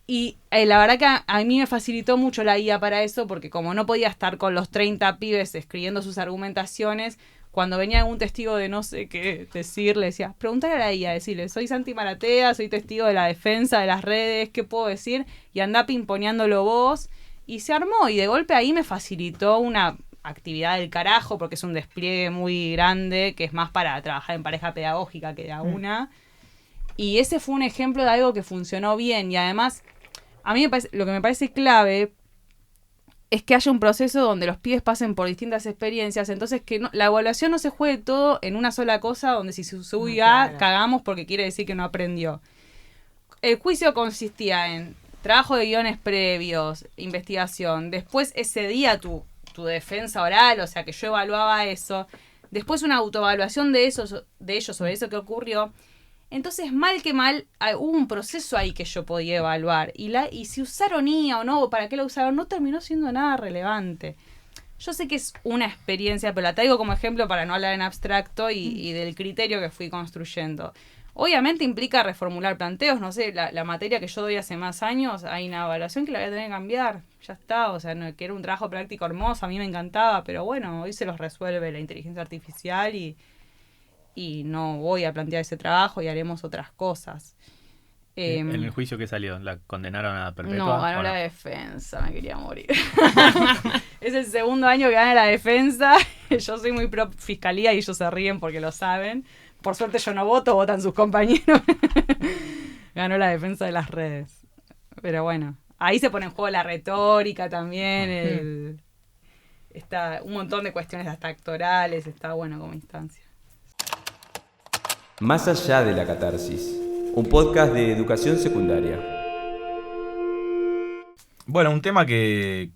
Y la verdad que a mí me facilitó mucho la IA para eso, porque como no podía estar con los 30 pibes escribiendo sus argumentaciones, cuando venía algún testigo de no sé qué decir, le decía, preguntale a la IA, decirle, soy Santi Maratea, soy testigo de la defensa de las redes, ¿qué puedo decir? Y andá pimponeándolo vos. Y se armó, y de golpe ahí me facilitó una actividad del carajo, porque es un despliegue muy grande, que es más para trabajar en pareja pedagógica que de a una. Y ese fue un ejemplo de algo que funcionó bien, y además, a mí lo que me parece clave es que haya un proceso donde los pibes pasen por distintas experiencias, entonces que la evaluación no se juegue todo en una sola cosa, donde si se sube A, cagamos porque quiere decir que no aprendió. El juicio consistía en trabajo de guiones previos, investigación, después ese día tu defensa oral, o sea que yo evaluaba eso, después una autoevaluación de ellos sobre eso que ocurrió. Entonces, mal que mal, hubo un proceso ahí que yo podía evaluar. Y si usaron IA o no, o para qué lo usaron, no terminó siendo nada relevante. Yo sé que es una experiencia, pero la traigo como ejemplo para no hablar en abstracto y del criterio que fui construyendo. Obviamente implica reformular planteos, no sé, la materia que yo doy hace más años, hay una evaluación que la voy a tener que cambiar. Ya está, o sea, no, que era un trabajo práctico hermoso, a mí me encantaba, pero bueno, hoy se los resuelve la inteligencia artificial y no voy a plantear ese trabajo y haremos otras cosas. ¿En el juicio que salió? ¿La condenaron a perpetua? No, ganó la defensa, me quería morir. Es el segundo año que gana la defensa. Yo soy muy pro fiscalía y ellos se ríen porque lo saben. Por suerte yo no voto, votan sus compañeros. Ganó la defensa de las redes. Pero bueno, ahí se pone en juego la retórica también. Está un montón de cuestiones hasta actorales, está bueno como instancia. Más allá de la catarsis, un podcast de educación secundaria. Bueno, un tema que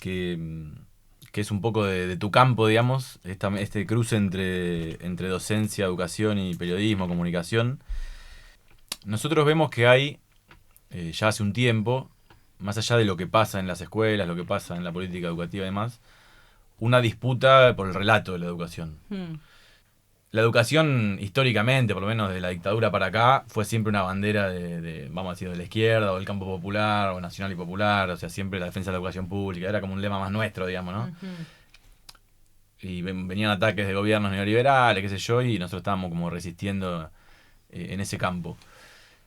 es un poco de tu campo, digamos, este cruce entre docencia, educación y periodismo, comunicación. Nosotros vemos que hay, ya hace un tiempo, más allá de lo que pasa en las escuelas, lo que pasa en la política educativa y demás, una disputa por el relato de la educación. La educación, históricamente, por lo menos de la dictadura para acá, fue siempre una bandera vamos a decir, de la izquierda, o del campo popular, o nacional y popular, o sea, siempre la defensa de la educación pública, era como un lema más nuestro, digamos, ¿no? Y venían ataques de gobiernos neoliberales, qué sé yo, y nosotros estábamos como resistiendo en ese campo.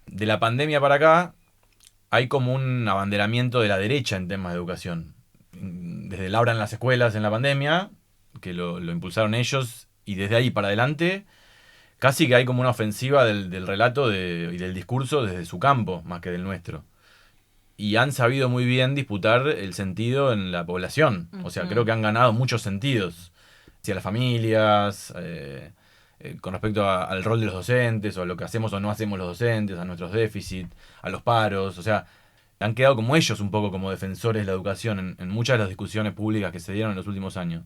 De la pandemia para acá, hay como un abanderamiento de la derecha en temas de educación. Desde el aula en las escuelas en la pandemia, que lo impulsaron ellos, y desde ahí para adelante, casi que hay como una ofensiva del relato y del discurso desde su campo, más que del nuestro. Y han sabido muy bien disputar el sentido en la población. O sea, creo que han ganado muchos sentidos. Hacia las familias, con respecto al rol de los docentes, o a lo que hacemos o no hacemos los docentes, a nuestros déficits, a los paros. O sea, han quedado como ellos un poco como defensores de la educación en muchas de las discusiones públicas que se dieron en los últimos años.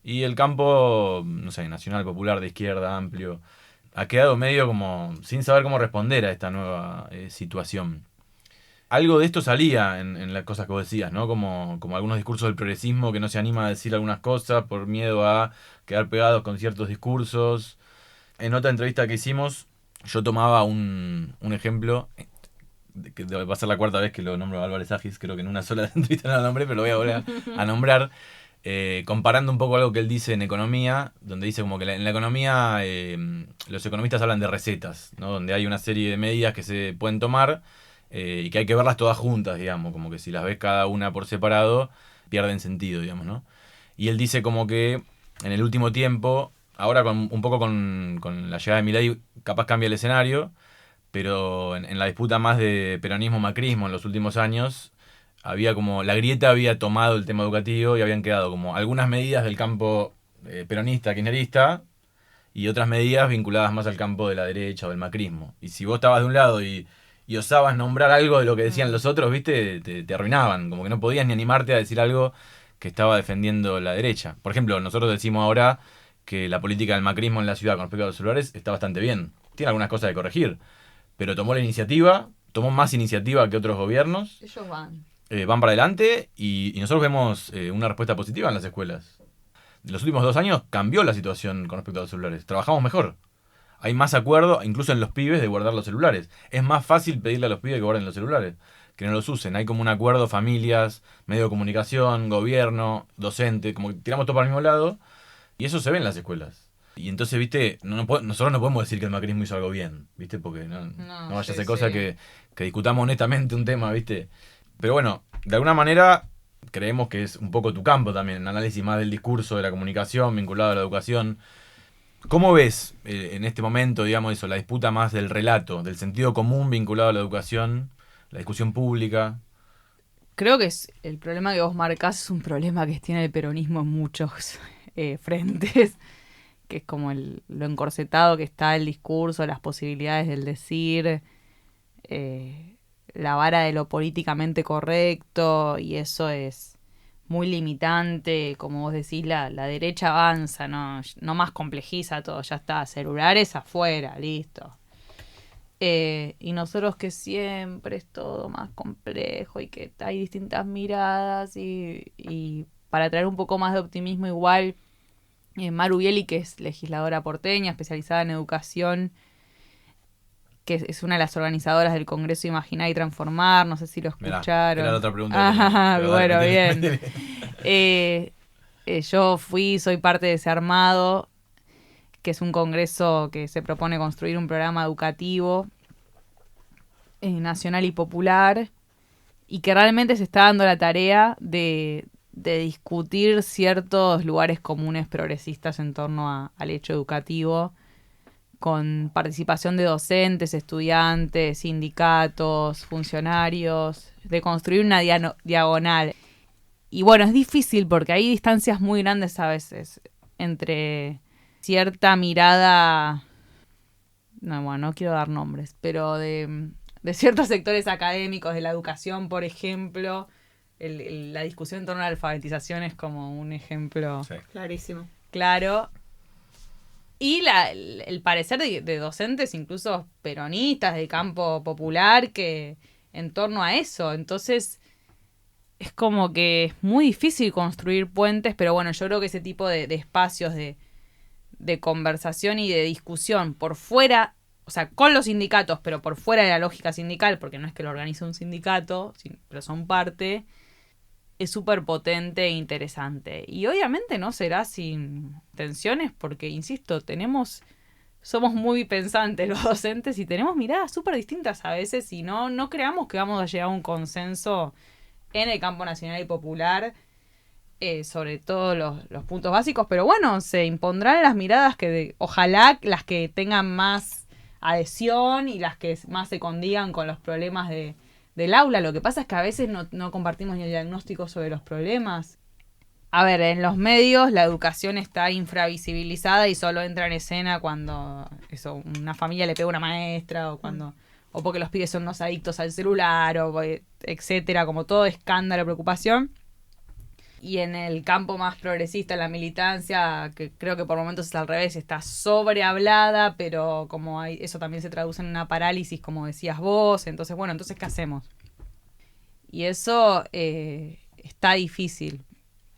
Y el campo, no sé, nacional, popular, de izquierda, amplio, ha quedado medio como sin saber cómo responder a esta nueva situación. Algo de esto salía en las cosas que vos decías, ¿no? Como algunos discursos del progresismo que no se anima a decir algunas cosas por miedo a quedar pegados con ciertos discursos. En otra entrevista que hicimos, yo tomaba un ejemplo, que va a ser la cuarta vez que lo nombro a Álvarez Agis, creo que en una sola entrevista no lo nombré, pero lo voy a volver a nombrar. Comparando un poco algo que él dice en economía, donde dice como que en la economía los economistas hablan de recetas, ¿no? Donde hay una serie de medidas que se pueden tomar y que hay que verlas todas juntas, digamos, como que si las ves cada una por separado pierden sentido, digamos, ¿no? Y él dice como que en el último tiempo, ahora un poco con la llegada de Milei capaz cambia el escenario, pero en la disputa más de peronismo-macrismo en los últimos años, había como, la grieta había tomado el tema educativo y habían quedado como algunas medidas del campo peronista, kirchnerista, y otras medidas vinculadas más al campo de la derecha o del macrismo. Y si vos estabas de un lado y osabas nombrar algo de lo que decían los otros, viste, te arruinaban, como que no podías ni animarte a decir algo que estaba defendiendo la derecha. Por ejemplo, nosotros decimos ahora que la política del macrismo en la ciudad con respecto a los celulares está bastante bien. Tiene algunas cosas que corregir, pero tomó más iniciativa que otros gobiernos. Ellos van. Van para adelante y nosotros vemos una respuesta positiva en las escuelas. En los últimos 2 años cambió la situación con respecto a los celulares. Trabajamos mejor. Hay más acuerdo, incluso en los pibes, de guardar los celulares. Es más fácil pedirle a los pibes que guarden los celulares, que no los usen. Hay como un acuerdo, familias, medio de comunicación, gobierno, docente, como que tiramos todo para el mismo lado. Y eso se ve en las escuelas. Y entonces, viste, nosotros no podemos decir que el macrismo hizo algo bien, viste, porque no vaya a ser cosa que discutamos honestamente un tema, viste. Pero bueno, de alguna manera creemos que es un poco tu campo también, un análisis más del discurso, de la comunicación, vinculado a la educación. ¿Cómo ves en este momento, digamos, eso, la disputa más del relato, del sentido común vinculado a la educación, la discusión pública? Creo que el problema que vos marcás es un problema que tiene el peronismo en muchos frentes, que es como lo encorsetado que está el discurso, las posibilidades del decir, la vara de lo políticamente correcto, y eso es muy limitante. Como vos decís, la derecha avanza, no más complejiza todo, ya está, celulares afuera, listo. Y nosotros que siempre es todo más complejo y que hay distintas miradas y para traer un poco más de optimismo igual, Maru Bieli, que es legisladora porteña, especializada en educación, que es una de las organizadoras del Congreso Imaginar y Transformar, no sé si lo escucharon. Era la otra pregunta. Bueno, bien. Yo soy parte de ese armado, que es un congreso que se propone construir un programa educativo nacional y popular, y que realmente se está dando la tarea de discutir ciertos lugares comunes progresistas en torno al hecho educativo, con participación de docentes, estudiantes, sindicatos, funcionarios, de construir una diagonal. Y bueno, es difícil porque hay distancias muy grandes a veces entre cierta mirada, no quiero dar nombres, pero de ciertos sectores académicos de la educación, por ejemplo. La discusión en torno a la alfabetización es como un ejemplo Clarísimo. claro. Y el parecer de docentes, incluso peronistas, de campo popular, que en torno a eso. Entonces, es como que es muy difícil construir puentes, pero bueno, yo creo que ese tipo de espacios de conversación y de discusión por fuera, o sea, con los sindicatos, pero por fuera de la lógica sindical, porque no es que lo organice un sindicato, pero son parte, es súper potente e interesante. Y obviamente no será sin tensiones, porque, insisto, somos muy pensantes los docentes y tenemos miradas súper distintas a veces, y no creamos que vamos a llegar a un consenso en el campo nacional y popular sobre todos los puntos básicos, pero bueno, se impondrán las miradas ojalá las que tengan más adhesión y las que más se condigan con los problemas del aula. Lo que pasa es que a veces no compartimos ni el diagnóstico sobre los problemas. A ver, en los medios la educación está infravisibilizada y solo entra en escena cuando una familia le pega a una maestra, o porque los pibes son unos adictos al celular, o etcétera, como todo escándalo, preocupación. Y en el campo más progresista, la militancia, que creo que por momentos es al revés, está sobrehablada, pero como eso también se traduce en una parálisis, como decías vos. Entonces, ¿qué hacemos? Y eso está difícil.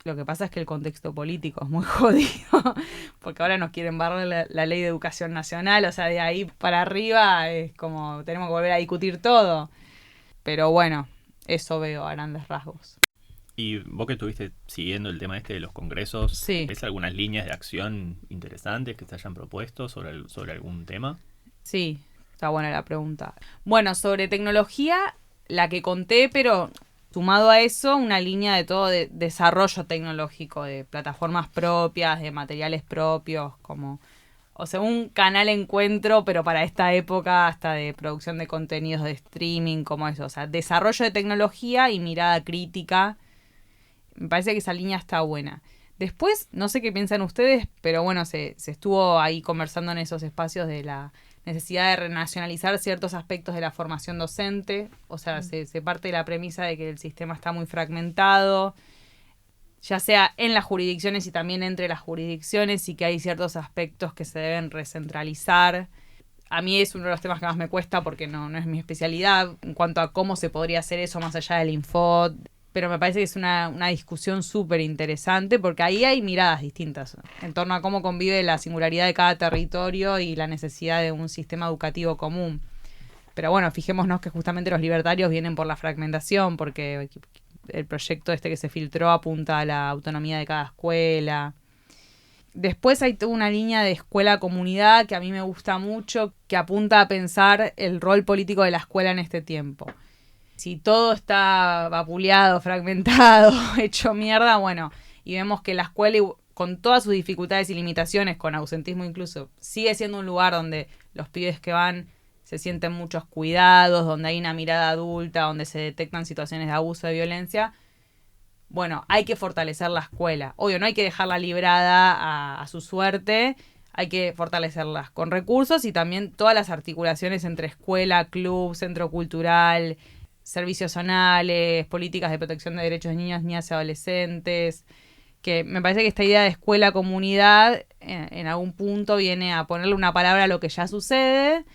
Lo que pasa es que el contexto político es muy jodido, porque ahora nos quieren barrer la ley de educación nacional, o sea, de ahí para arriba es como tenemos que volver a discutir todo. Pero bueno, eso veo a grandes rasgos. Y vos que estuviste siguiendo el tema de los congresos, sí. ¿Ves algunas líneas de acción interesantes que se hayan propuesto sobre algún tema? Sí, está buena la pregunta. Bueno, sobre tecnología, la que conté, pero sumado a eso, una línea de todo de desarrollo tecnológico, de plataformas propias, de materiales propios, un canal encuentro, pero para esta época hasta de producción de contenidos de streaming, como eso. O sea, desarrollo de tecnología y mirada crítica. Me parece que esa línea está buena. Después, no sé qué piensan ustedes, pero bueno, se estuvo ahí conversando en esos espacios de la necesidad de renacionalizar ciertos aspectos de la formación docente. O sea, se parte de la premisa de que el sistema está muy fragmentado. ya sea en las jurisdicciones y también entre las jurisdicciones, y que hay ciertos aspectos que se deben recentralizar. A mí es uno de los temas que más me cuesta porque no es mi especialidad en cuanto a cómo se podría hacer eso más allá del Infod, pero me parece que es una discusión súper interesante porque ahí hay miradas distintas en torno a cómo convive la singularidad de cada territorio y la necesidad de un sistema educativo común. Pero bueno, fijémonos que justamente los libertarios vienen por la fragmentación, porque el proyecto este que se filtró apunta a la autonomía de cada escuela. Después hay toda una línea de escuela-comunidad que a mí me gusta mucho, que apunta a pensar el rol político de la escuela en este tiempo. Si todo está vapuleado, fragmentado, hecho mierda, bueno, y vemos que la escuela, con todas sus dificultades y limitaciones, con ausentismo incluso, sigue siendo un lugar donde los pibes que van se sienten muchos cuidados, donde hay una mirada adulta, donde se detectan situaciones de abuso, de violencia. Bueno, hay que fortalecer la escuela. Obvio, no hay que dejarla librada a su suerte, hay que fortalecerlas con recursos y también todas las articulaciones entre escuela, club, centro cultural, servicios zonales, políticas de protección de derechos de niños, niñas y adolescentes, que me parece que esta idea de escuela-comunidad en algún punto viene a ponerle una palabra a lo que ya sucede,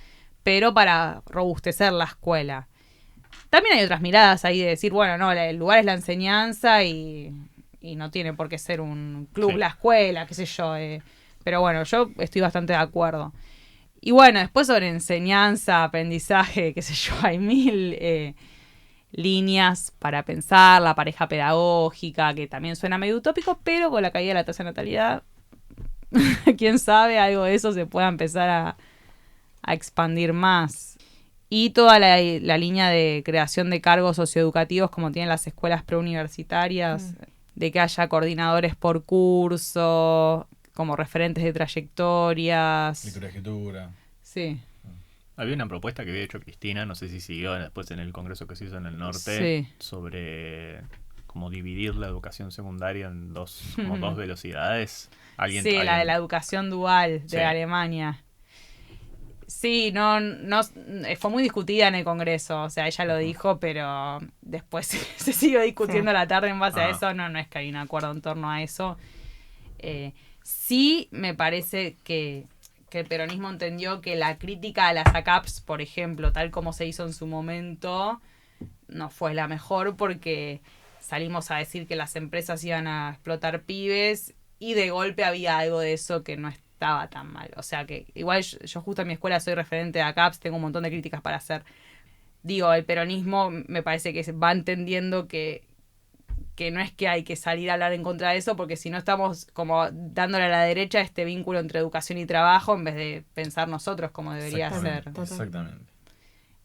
pero para robustecer la escuela. También hay otras miradas ahí de decir, bueno, no, el lugar es la enseñanza y no tiene por qué ser un club, sí, la escuela, qué sé yo. Pero bueno, yo estoy bastante de acuerdo. Y bueno, después sobre enseñanza, aprendizaje, qué sé yo, hay mil líneas para pensar, la pareja pedagógica, que también suena medio utópico, pero con la caída de la tasa de natalidad, quién sabe, algo de eso se pueda empezar a expandir más. Y toda la línea de creación de cargos socioeducativos como tienen las escuelas preuniversitarias, de que haya coordinadores por curso, como referentes de trayectorias. Microescritura. Sí. Había una propuesta que había hecho Cristina, no sé si siguió después en el congreso que se hizo en el norte, sí, sobre cómo dividir la educación secundaria en dos velocidades. Sí, la de la educación dual de Alemania. Sí, no fue muy discutida en el Congreso, o sea, ella lo dijo, pero después se siguió discutiendo la tarde en base a eso, no es que hay un acuerdo en torno a eso. Sí me parece que el peronismo entendió que la crítica a las ACAPs, por ejemplo, tal como se hizo en su momento, no fue la mejor porque salimos a decir que las empresas iban a explotar pibes y de golpe había algo de eso que no estaba tan mal. O sea que igual yo justo en mi escuela soy referente de ACAPS, tengo un montón de críticas para hacer. Digo, el peronismo me parece que va entendiendo que no es que hay que salir a hablar en contra de eso, porque si no estamos como dándole a la derecha este vínculo entre educación y trabajo en vez de pensar nosotros como debería ser. Exactamente.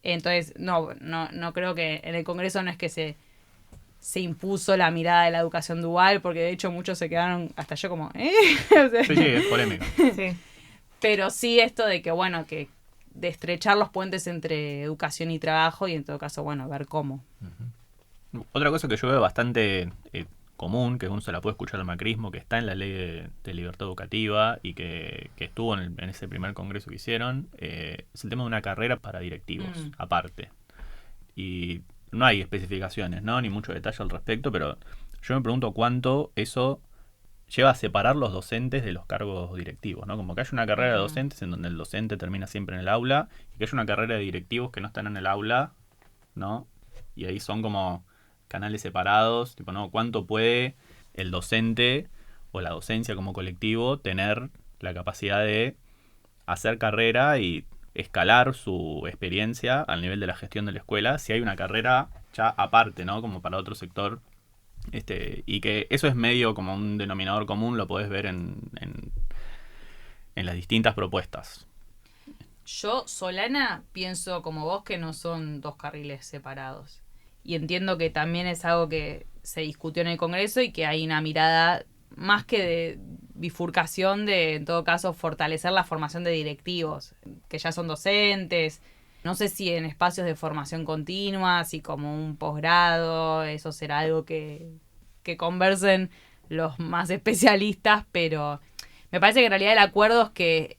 Entonces, no creo que en el Congreso no es que se impuso la mirada de la educación dual, porque de hecho muchos se quedaron, hasta yo como, O sea, sí, es polémico. Sí. Pero sí esto de que, bueno, que de estrechar los puentes entre educación y trabajo y en todo caso, bueno, ver cómo. Otra cosa que yo veo bastante común, que uno se la puede escuchar al macrismo, que está en la ley de libertad educativa y que estuvo en ese primer congreso que hicieron, es el tema de una carrera para directivos, aparte. Y no hay especificaciones, ¿no? Ni mucho detalle al respecto, pero yo me pregunto cuánto eso lleva a separar los docentes de los cargos directivos, ¿no? Como que haya una carrera de docentes en donde el docente termina siempre en el aula y que haya una carrera de directivos que no están en el aula, ¿no? Y ahí son como canales separados, tipo, ¿no? ¿Cuánto puede el docente o la docencia como colectivo tener la capacidad de hacer carrera y escalar su experiencia al nivel de la gestión de la escuela si hay una carrera ya aparte, ¿no? Como para otro sector. Y que eso es medio como un denominador común, lo podés ver en las distintas propuestas. Yo, Solana, pienso como vos que no son dos carriles separados. Y entiendo que también es algo que se discutió en el Congreso y que hay una mirada más que de bifurcación de, en todo caso, fortalecer la formación de directivos, que ya son docentes. No sé si en espacios de formación continua, si como un posgrado, eso será algo que conversen los más especialistas, pero me parece que en realidad el acuerdo es que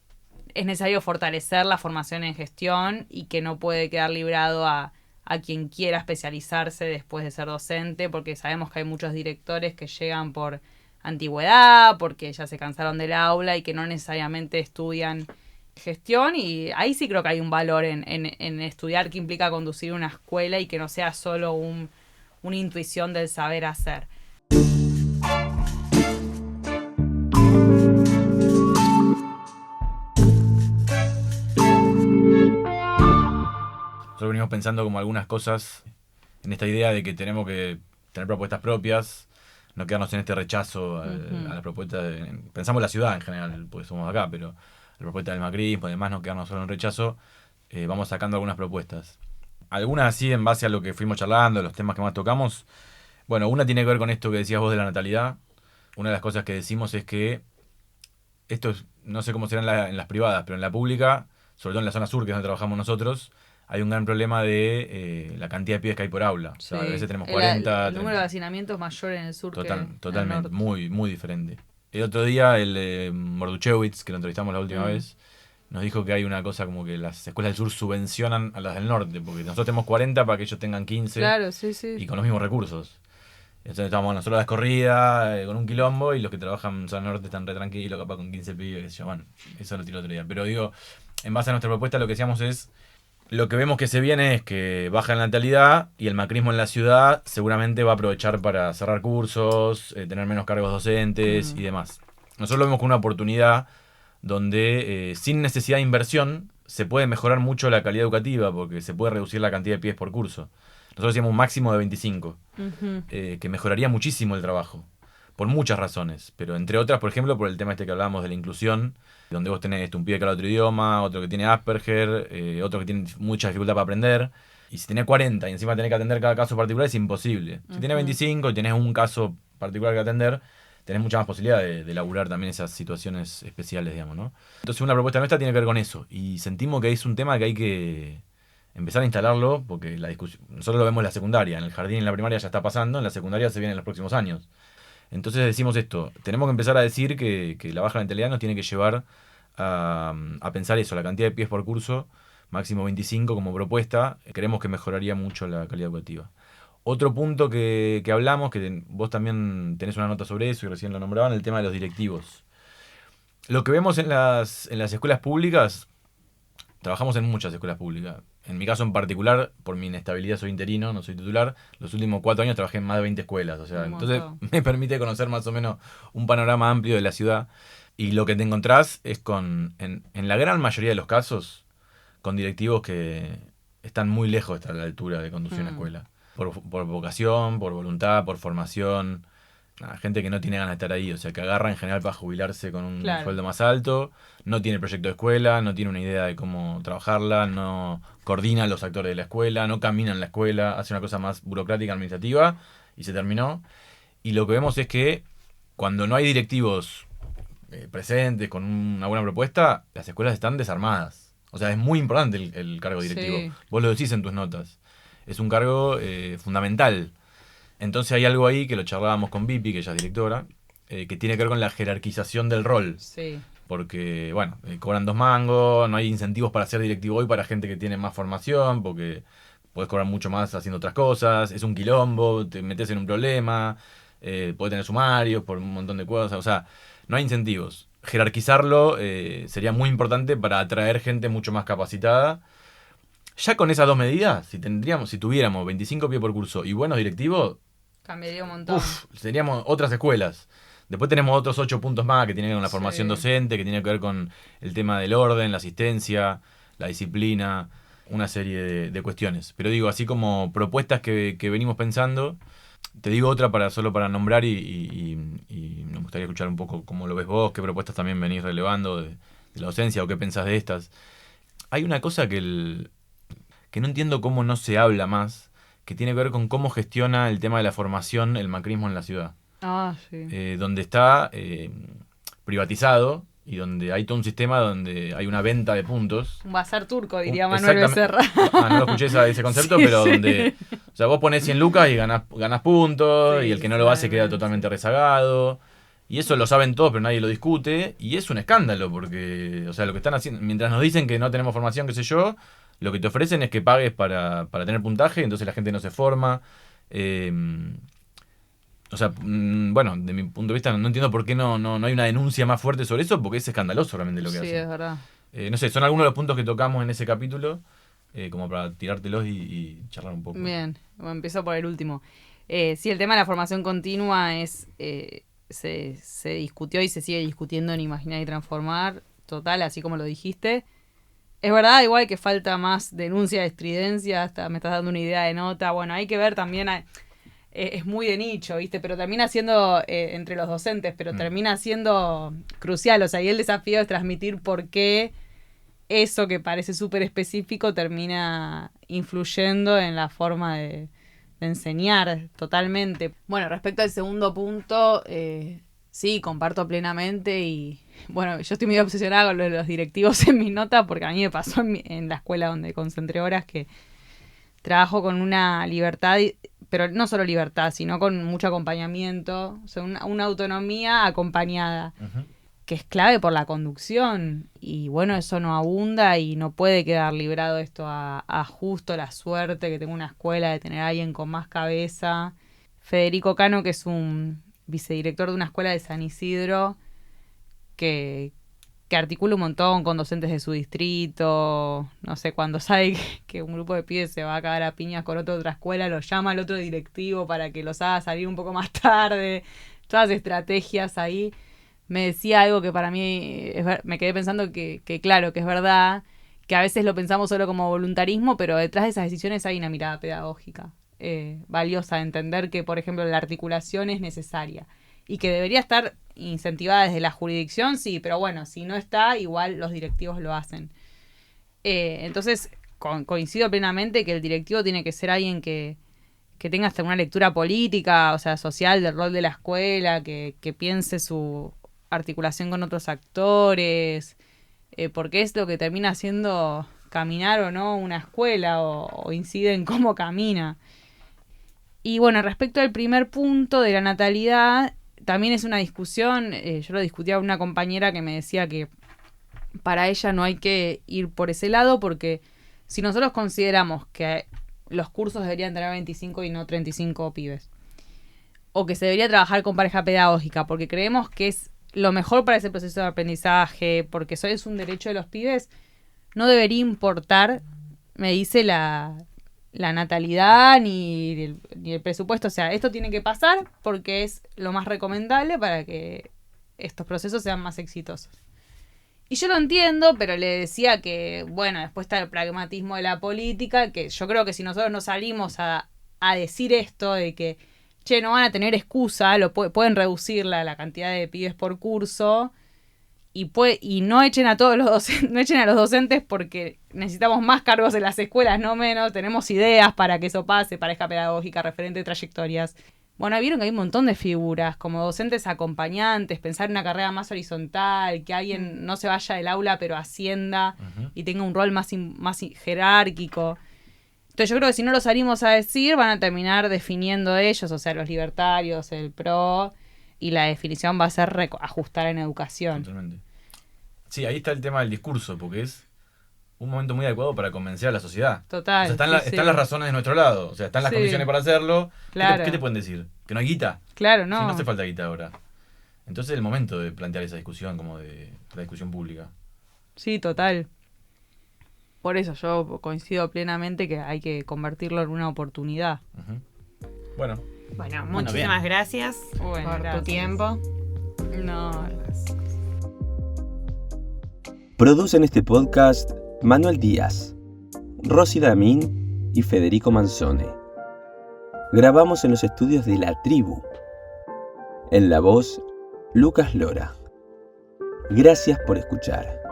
es necesario fortalecer la formación en gestión y que no puede quedar librado a a quien quiera especializarse después de ser docente, porque sabemos que hay muchos directores que llegan por antigüedad, porque ya se cansaron del aula y que no necesariamente estudian gestión, y ahí sí creo que hay un valor en estudiar qué implica conducir una escuela y que no sea solo una intuición del saber hacer. Nosotros venimos pensando como algunas cosas en esta idea de que tenemos que tener propuestas propias, no quedarnos en este rechazo a las propuestas. Pensamos la ciudad en general, pues somos acá, pero la propuesta del macrismo, además no quedarnos solo en rechazo, vamos sacando algunas propuestas. Algunas así en base a lo que fuimos charlando, los temas que más tocamos. Bueno, una tiene que ver con esto que decías vos de la natalidad. Una de las cosas que decimos es que esto es, no sé cómo será en las privadas, pero en la pública, sobre todo en la zona sur, que es donde trabajamos nosotros, hay un gran problema de la cantidad de pibes que hay por aula. Sí. O sea, a veces tenemos 40... El número de hacinamientos es mayor en el sur que en el totalmente, norte. muy, muy diferente. El otro día, el Morduchewicz, que lo entrevistamos la última vez, nos dijo que hay una cosa como que las escuelas del sur subvencionan a las del norte, porque nosotros tenemos 40 para que ellos tengan 15, claro, sí, sí. y con los mismos recursos. Entonces estamos nosotros a la escorrida, con un quilombo, y los que trabajan en zona norte están re tranquilos, capaz con 15 pibes, que se llaman. Eso lo tiró otro día. Pero digo, en base a nuestra propuesta, lo que decíamos es, lo que vemos que se viene es que baja la natalidad y el macrismo en la ciudad seguramente va a aprovechar para cerrar cursos, tener menos cargos docentes y demás. Nosotros lo vemos como una oportunidad donde sin necesidad de inversión se puede mejorar mucho la calidad educativa porque se puede reducir la cantidad de pibes por curso. Nosotros decíamos un máximo de 25, que mejoraría muchísimo el trabajo, por muchas razones, pero entre otras, por ejemplo, por el tema este que hablábamos de la inclusión, donde vos tenés un pibe que habla otro idioma, otro que tiene Asperger, otro que tiene mucha dificultad para aprender, y si tenés 40 y encima tenés que atender cada caso particular es imposible. Si tenés 25 y tenés un caso particular que atender, tenés mucha más posibilidad de laburar también esas situaciones especiales, digamos, ¿no? Entonces una propuesta nuestra tiene que ver con eso, y sentimos que es un tema que hay que empezar a instalarlo, porque la discusión, nosotros lo vemos en la secundaria, en el jardín y en la primaria ya está pasando, en la secundaria se viene en los próximos años. Entonces decimos esto, tenemos que empezar a decir que la baja natalidad nos tiene que llevar a pensar eso, la cantidad de pies por curso, máximo 25 como propuesta, creemos que mejoraría mucho la calidad educativa. Otro punto que hablamos, que vos también tenés una nota sobre eso y recién lo nombraban, el tema de los directivos. Lo que vemos en las escuelas públicas, trabajamos en muchas escuelas públicas. En mi caso en particular, por mi inestabilidad soy interino, no soy titular. Los últimos 4 años trabajé en más de 20 escuelas. O sea, entonces me permite conocer más o menos un panorama amplio de la ciudad. Y lo que te encontrás es en la gran mayoría de los casos, con directivos que están muy lejos de estar a la altura de conducir una escuela. Por vocación, por voluntad, por formación. Gente que no tiene ganas de estar ahí, o sea, que agarra en general para jubilarse con un sueldo más alto, no tiene proyecto de escuela, no tiene una idea de cómo trabajarla, no coordina a los actores de la escuela, no camina en la escuela, hace una cosa más burocrática, administrativa, y se terminó. Y lo que vemos es que cuando no hay directivos presentes con una buena propuesta, las escuelas están desarmadas. O sea, es muy importante el cargo directivo. Sí. Vos lo decís en tus notas. Es un cargo fundamental. Entonces hay algo ahí que lo charlábamos con Vipi, que ella es directora, que tiene que ver con la jerarquización del rol. Sí. Porque, bueno, cobran 2 mangos, no hay incentivos para ser directivo hoy para gente que tiene más formación, porque podés cobrar mucho más haciendo otras cosas, es un quilombo, te metes en un problema, podés tener sumarios por un montón de cosas, o sea, no hay incentivos. Jerarquizarlo sería muy importante para atraer gente mucho más capacitada. Ya con esas 2 medidas, si tuviéramos 25 pie por curso y buenos directivos, cambiaría un montón. Seríamos otras escuelas. Después tenemos otros 8 puntos más que tienen que ver con la formación docente, que tiene que ver con el tema del orden, la asistencia, la disciplina, una serie de cuestiones. Pero digo, así como propuestas que venimos pensando, te digo otra solo para nombrar y me gustaría escuchar un poco cómo lo ves vos, qué propuestas también venís relevando de la docencia o qué pensás de estas. Hay una cosa que no entiendo cómo no se habla más, que tiene que ver con cómo gestiona el tema de la formación el macrismo en la ciudad. Sí. Donde está privatizado y donde hay todo un sistema donde hay una venta de puntos. Un bazar turco, diría Manuel Becerra. No lo escuché ese concepto, sí, pero sí. Donde, o sea, vos ponés 100 lucas y ganás puntos, sí, y el que no lo hace queda totalmente rezagado. Y eso lo saben todos, pero nadie lo discute. Y es un escándalo, porque, o sea, lo que están haciendo, mientras nos dicen que no tenemos formación, qué sé yo, lo que te ofrecen es que pagues para tener puntaje, entonces la gente no se forma. O sea, bueno, de mi punto de vista no entiendo por qué no hay una denuncia más fuerte sobre eso, porque es escandaloso realmente lo que hacen. Sí, es verdad. No sé, son algunos de los puntos que tocamos en ese capítulo, como para tirártelos y charlar un poco. Bien, bueno, empiezo por el último. Sí, el tema de la formación continua se discutió y se sigue discutiendo en Imaginar y Transformar, total, así como lo dijiste. Es verdad, igual que falta más denuncia de estridencia, hasta me estás dando una idea de nota. Bueno, hay que ver también, es muy de nicho, ¿viste? Pero termina siendo entre los docentes, pero termina siendo crucial. O sea, y el desafío es transmitir por qué eso que parece súper específico termina influyendo en la forma de enseñar totalmente. Bueno, respecto al segundo punto, sí, comparto plenamente y bueno, yo estoy medio obsesionada con lo de los directivos en mi nota porque a mí me pasó en la escuela donde concentré horas que trabajo con una libertad, pero no solo libertad, sino con mucho acompañamiento, o sea, una autonomía acompañada. Uh-huh. Que es clave por la conducción y bueno, eso no abunda y no puede quedar librado esto a justo la suerte que tengo una escuela de tener a alguien con más cabeza. Federico Cano, que es un vicedirector de una escuela de San Isidro que articula un montón con docentes de su distrito, no sé, cuando sabe que un grupo de pibes se va a cagar a piñas con otra escuela, lo llama al otro directivo para que los haga salir un poco más tarde, todas estrategias ahí. Me decía algo que para mí me quedé pensando que claro, que es verdad, que a veces lo pensamos solo como voluntarismo, pero detrás de esas decisiones hay una mirada pedagógica valiosa, entender que, por ejemplo, la articulación es necesaria y que debería estar incentivada desde la jurisdicción, sí, pero bueno, si no está, igual los directivos lo hacen. Entonces, coincido plenamente que el directivo tiene que ser alguien que tenga hasta una lectura política, o sea, social del rol de la escuela, que piense su articulación con otros actores, porque es lo que termina haciendo caminar o no una escuela o incide en cómo camina. Y bueno, respecto al primer punto de la natalidad, también es una discusión, yo lo discutía con una compañera que me decía que para ella no hay que ir por ese lado porque si nosotros consideramos que los cursos deberían tener 25 y no 35 pibes, o que se debería trabajar con pareja pedagógica porque creemos que es lo mejor para ese proceso de aprendizaje, porque eso es un derecho de los pibes, no debería importar, me dice, la natalidad ni el presupuesto. O sea, esto tiene que pasar porque es lo más recomendable para que estos procesos sean más exitosos. Y yo lo entiendo, pero le decía que, bueno, después está el pragmatismo de la política, que yo creo que si nosotros no salimos a decir esto de que no van a tener excusa, pueden reducir la cantidad de pibes por curso y no echen a todos los docentes, no echen a los docentes porque necesitamos más cargos en las escuelas, no menos, tenemos ideas para que eso pase, pareja pedagógica, referente de trayectorias. Bueno, vieron que hay un montón de figuras, como docentes acompañantes, pensar en una carrera más horizontal, que alguien no se vaya del aula pero ascienda y tenga un rol más jerárquico. Entonces yo creo que si no lo salimos a decir, van a terminar definiendo ellos, o sea, los libertarios, el PRO, y la definición va a ser ajustar en educación. Totalmente. Sí, ahí está el tema del discurso, porque es un momento muy adecuado para convencer a la sociedad. Total. O sea, están las razones de nuestro lado, o sea, están las condiciones para hacerlo. Claro. ¿Qué te pueden decir? ¿Que no hay guita? Claro, no. Sí, no hace falta guita ahora. Entonces es el momento de plantear esa discusión, como de la discusión pública. Sí, total. Por eso yo coincido plenamente que hay que convertirlo en una oportunidad. Uh-huh. Bueno, muchísimas gracias por tu tiempo. No. Producen este podcast Manuel Díaz, Rosy Damín y Federico Manzone. Grabamos en los estudios de La Tribu. En la voz, Lucas Lora. Gracias por escuchar.